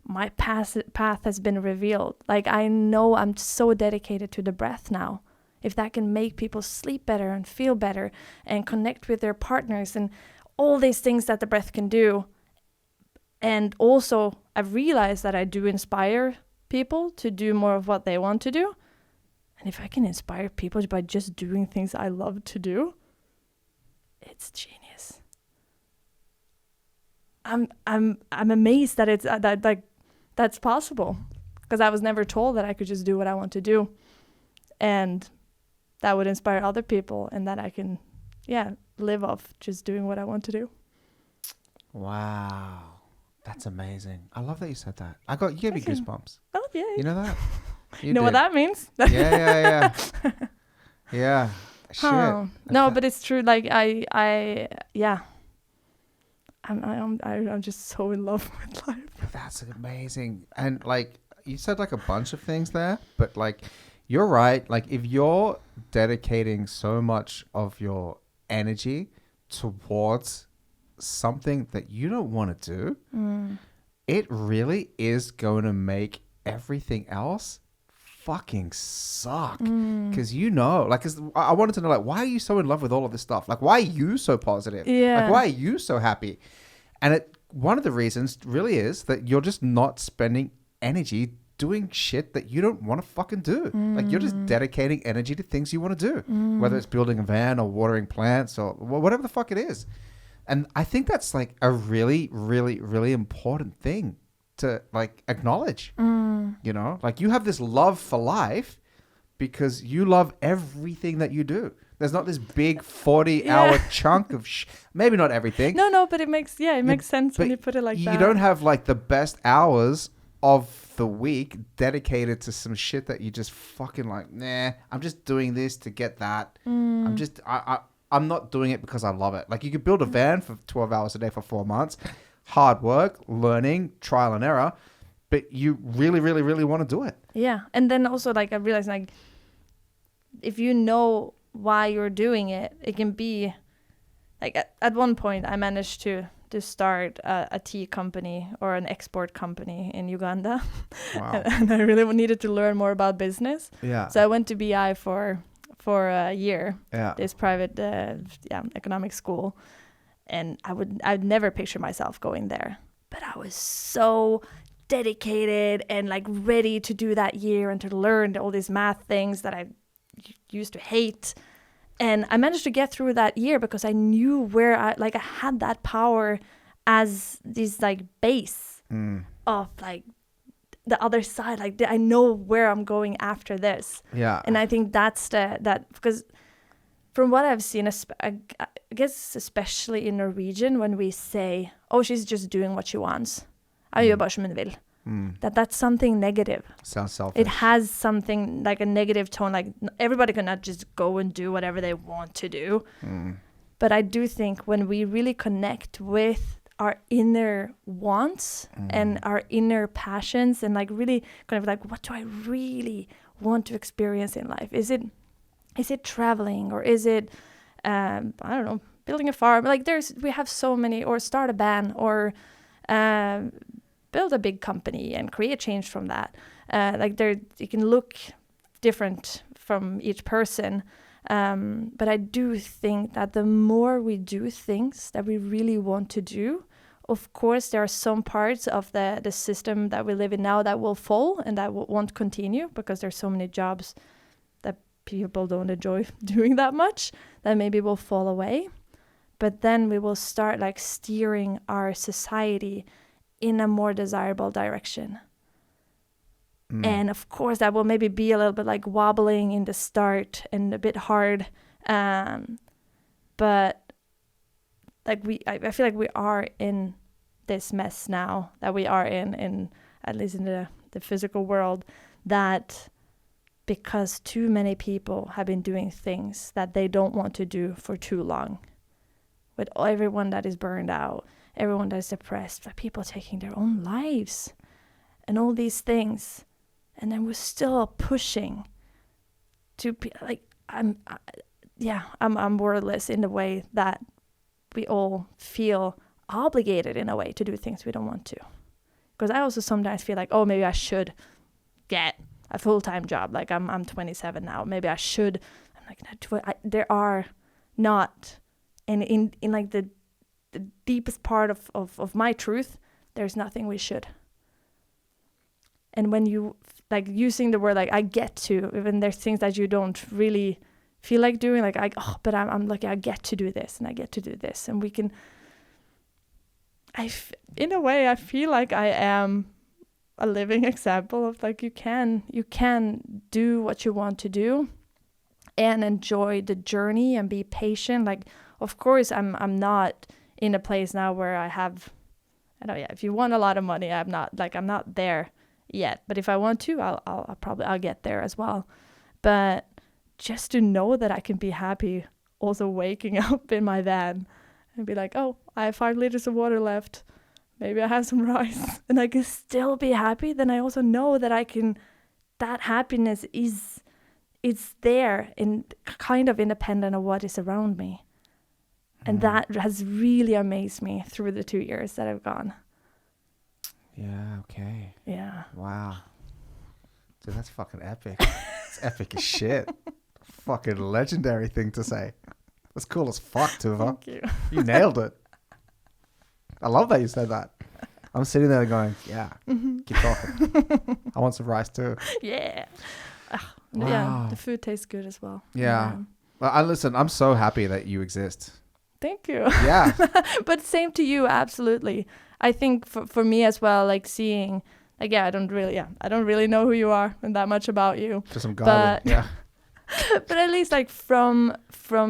my path has been revealed. Like I know I'm so dedicated to the breath now. If that can make people sleep better and feel better and connect with their partners and all these things that the breath can do. And also I've realized that I do inspire people to do more of what they want to do. And if I can inspire people by just doing things I love to do, it's genius. I'm amazed that it's that like that's possible, because I was never told that I could just do what I want to do, and that would inspire other people, and that I can live off just doing what I want to do. Wow, that's amazing. I love that you said that. You gave me goosebumps. Oh yeah. You know that? You know what that means? Yeah. Yeah. Shit. Oh. No, but it's true. Like I'm just so in love with life. That's amazing. And like you said, like a bunch of things there, but like you're right. Like if you're dedicating so much of your energy towards something that you don't want to do, it really is going to make everything else fucking suck. Because like, I wanted to know, like, why are you so in love with all of this stuff? Like, why are you so positive? Yeah. Like, why are you so happy? And one of the reasons really is that you're just not spending energy doing shit that you don't want to fucking do. Like, you're just dedicating energy to things you want to do, whether it's building a van or watering plants or whatever the fuck it is. And I think that's like a really, really, really important thing to like acknowledge. You know, like you have this love for life because you love everything that you do. There's not this big 40-hour chunk of maybe not everything. No, but it makes sense when you put it like that. You don't have like the best hours of the week dedicated to some shit that you just fucking like, nah, I'm just doing this to get that. I'm not doing it because I love it. Like you could build a van for 12 hours a day for 4 months, hard work, learning, trial and error, but you really, really, really want to do it. Yeah. And then also like I realized like if you know why you're doing it, it can be like at one point I managed to start a tea company or an export company in Uganda. Wow. And I really needed to learn more about business. Yeah. So I went to BI for a year. Yeah. This private economic school, and I'd never picture myself going there, but I was so dedicated and like ready to do that year and to learn all these math things that I used to hate. And I managed to get through that year because I knew where I had that power as this like base of like the other side. Like I know where I'm going after this. Yeah. And I think that's because from what I've seen, I guess especially in Norwegian, when we say, oh, she's just doing what she wants. Jeg gjør bare som hun vil. That's something negative. Sounds selfish. It has something like a negative tone. Like everybody cannot just go and do whatever they want to do. But I do think when we really connect with our inner wants and our inner passions and like really kind of like, what do I really want to experience in life? Is it traveling, or is it, I don't know, building a farm? Like we have so many, or start a band, or build a big company and create change from that. It can look different from each person. But I do think that the more we do things that we really want to do, of course, there are some parts of the system that we live in now that will fall and that won't continue because there's so many jobs that people don't enjoy doing that much that maybe will fall away. But then we will start like steering our society in a more desirable direction. And of course, that will maybe be a little bit like wobbling in the start and a bit hard. But like I feel like we are in this mess now that we are in at least in the physical world, that because too many people have been doing things that they don't want to do for too long, with everyone that is burned out, everyone that is depressed, like people taking their own lives and all these things. And then we're still pushing to be like, I'm wordless in the way that we all feel obligated in a way to do things we don't want to. Because I also sometimes feel like, oh, maybe I should get a full-time job. Like I'm 27 now. Maybe I should. I'm like, there are not, and in like the deepest part of my truth, there's nothing we should. And when you like using the word like I get to, even there's things that you don't really feel like doing, like but I'm lucky I get to do this and I get to do this, and we can. in a way, I feel like I am a living example of like you can do what you want to do and enjoy the journey and be patient. Like, of course, I'm not in a place now where I have, I know, yeah, if you want a lot of money, I'm not there yet. But if I want to, I'll get there as well. But just to know that I can be happy also waking up in my van and be like, oh, I have 5 liters of water left. Maybe I have some rice and I can still be happy. Then I also know that that happiness is there in kind of independent of what is around me. And that has really amazed me through the 2 years that I've gone. Yeah, okay. Yeah. Wow. Dude, that's fucking epic. It's epic as shit. Fucking legendary thing to say. That's cool as fuck, Tuva. Thank you. You nailed it. I love that you said that. I'm sitting there going, yeah, keep talking. I want some rice too. Yeah. Wow. Yeah, the food tastes good as well. Yeah. Well, I'm so happy that you exist. Thank you. Yeah. But same to you, absolutely. I think for me as well, like seeing, like, yeah, I don't really know who you are and that much about you. Just some garbage. Yeah. But at least like from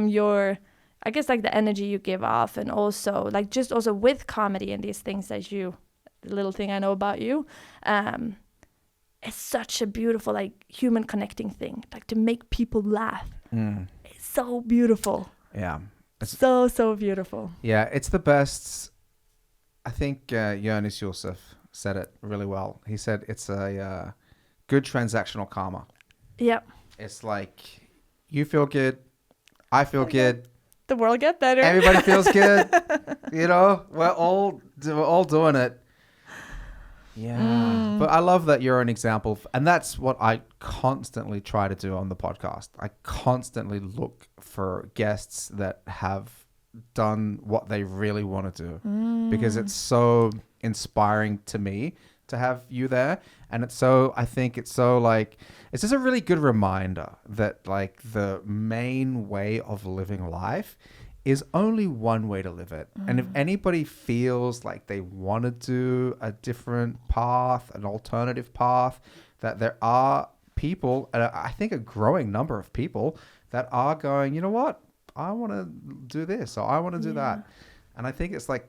your, I guess like the energy you give off, and also like just also with comedy and these things that the little thing I know about you, it's such a beautiful like human connecting thing, like to make people laugh. It's so beautiful. Yeah. It's so beautiful. Yeah, it's the best. I think Jonas Josef said it really well. He said it's a good transactional karma. Yeah. It's like you feel good, I feel good. The world get better. Everybody feels good. You know, we're all doing it. Yeah. But I love that you're an example. And that's what I constantly try to do on the podcast. I constantly look for guests that have done what they really want to do. Because it's so inspiring to me to have you there. And I think it's so like, it's just a really good reminder that like the main way of living life is only one way to live it. And if anybody feels like they want to do a different path, an alternative path, that there are people, and I think a growing number of people that are going, you know what, I want to do this or I want to do that. And I think it's like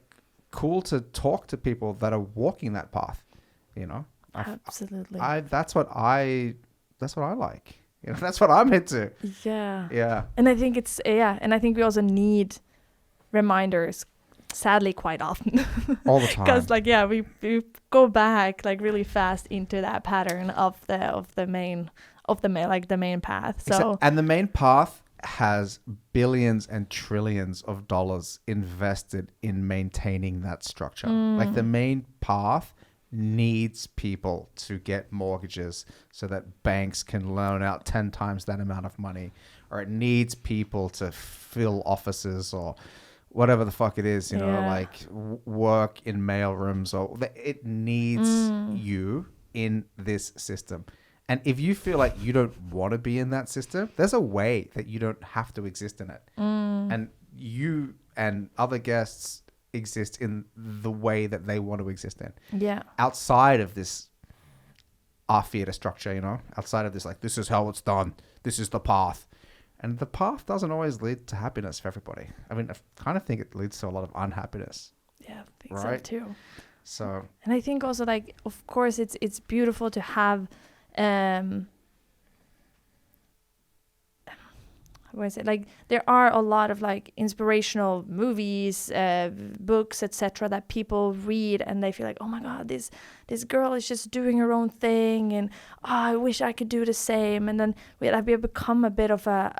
cool to talk to people that are walking that path, you know. Absolutely. That's what I like. You know, that's what I'm into. Yeah. Yeah. And I think and I think we also need reminders, sadly, quite often. All the time. Because like, yeah, we go back like really fast into that pattern of the main path. So and the main path has billions and trillions of dollars invested in maintaining that structure. Like the main path needs people to get mortgages so that banks can loan out 10 times that amount of money, or it needs people to fill offices or whatever the fuck it is, you know, like work in mail rooms, or it needs you in this system. And if you feel like you don't want to be in that system, there's a way that you don't have to exist in it. And you and other guests exist in the way that they want to exist in. Yeah. Outside of this theater structure, you know, outside of this, like, this is how it's done. This is the path. And the path doesn't always lead to happiness for everybody. I mean, I kind of think it leads to a lot of unhappiness. Yeah, I think so too. So. And I think also, like, of course, it's beautiful to have, what is it? Like, there are a lot of like inspirational movies, books, etc. that people read and they feel like, oh my God, this girl is just doing her own thing, and I wish I could do the same. And then we become a bit of a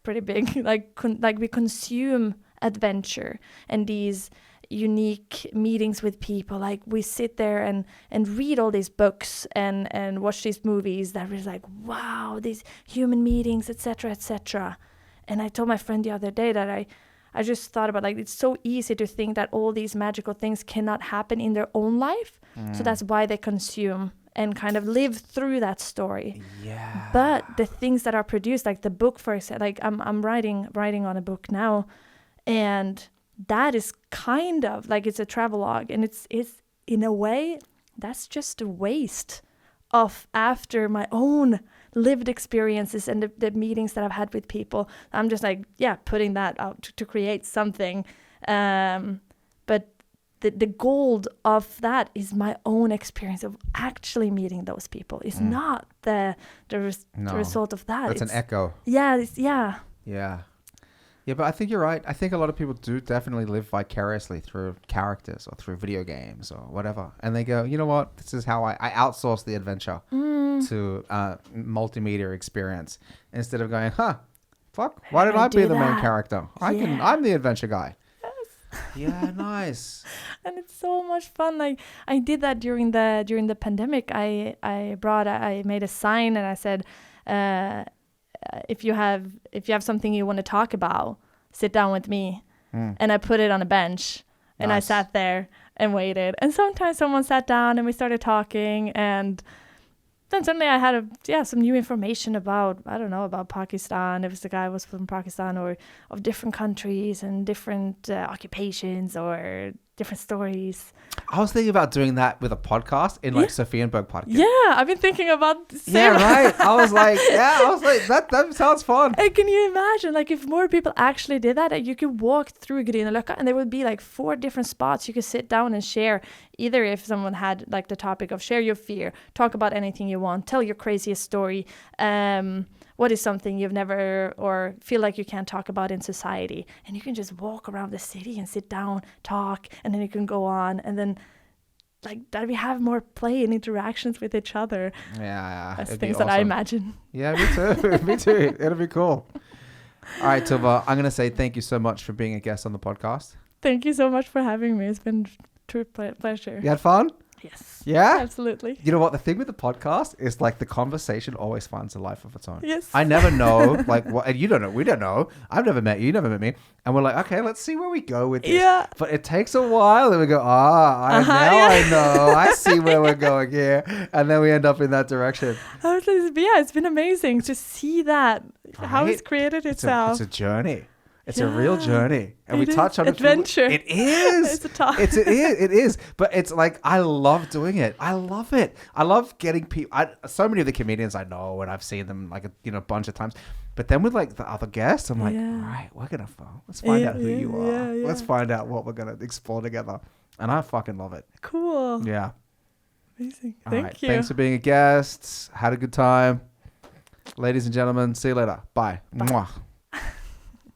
pretty big like we consume adventure and these unique meetings with people. Like, we sit there and read all these books and watch these movies that was like, wow, these human meetings, etc. And I told my friend the other day that I just thought about, like, it's so easy to think that all these magical things cannot happen in their own life. So that's why they consume and kind of live through that story. Yeah. But the things that are produced, like the book, for example, like I'm writing on a book now, and that is kind of like it's a travelogue, and it's in a way that's just a waste of after my own lived experiences and the meetings that I've had with people. I'm just like, yeah, putting that out to create something. But the gold of that is my own experience of actually meeting those people. It's not the result of that. It's an echo. Yeah, Yeah, but I think you're right. I think a lot of people do definitely live vicariously through characters or through video games or whatever. And they go, you know what? This is how I outsource the adventure to multimedia experience instead of going, fuck, why did I be the main character? I'm the adventure guy. Yes. Yeah, nice. And it's so much fun. Like I did that during the pandemic. I made a sign and I said, if you have something you want to talk about, sit down with me. And I put it on a bench and I sat there and waited. And sometimes someone sat down and we started talking, and then suddenly I had some new information about, I don't know, about Pakistan. If the guy was from Pakistan or of different countries and different occupations or different stories. I was thinking about doing that with a podcast in like Sophienberg podcast. Yeah, I've been thinking about right. I was like, that sounds fun. And can you imagine, like, if more people actually did that, you could walk through Grünerløkka and there would be like 4 different spots you could sit down and share. Either if someone had like the topic of share your fear, talk about anything you want, tell your craziest story, what is something you've never or feel like you can't talk about in society, and you can just walk around the city and sit down, talk, and then you can go on, and then like that we have more play and interactions with each other. Yeah, that's things that I imagine. Yeah, me too. Me too. It'll be cool. All right, Tuva, I'm gonna say thank you so much for being a guest on the podcast. Thank you so much for having me. It's been true pleasure. You had fun? Yes. Yeah? Absolutely. You know what? The thing with the podcast is like the conversation always finds a life of its own. Yes. I never know like what, and you don't know. We don't know. I've never met you. You never met me. And we're like, okay, let's see where we go with this. Yeah. But it takes a while and we go, I know. I see where we're going here. And then we end up in that direction. It's been amazing to see that, how it's created itself. It's a journey. It's a real journey, and we touch on adventure. It is. It's a talk. It is. But it's like I love doing it. I love it. I love getting people. So many of the comedians I know, and I've seen them like a bunch of times. But then with like the other guests, I'm like, all right, we're gonna let's find out who you are. Let's find out what we're gonna explore together, and I fucking love it. Cool. Yeah. Amazing. Thank you. Thanks for being a guest. Had a good time, ladies and gentlemen. See you later. Bye. Mwah.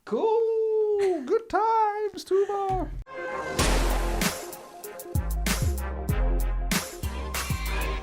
Cool. Good times, Tuva.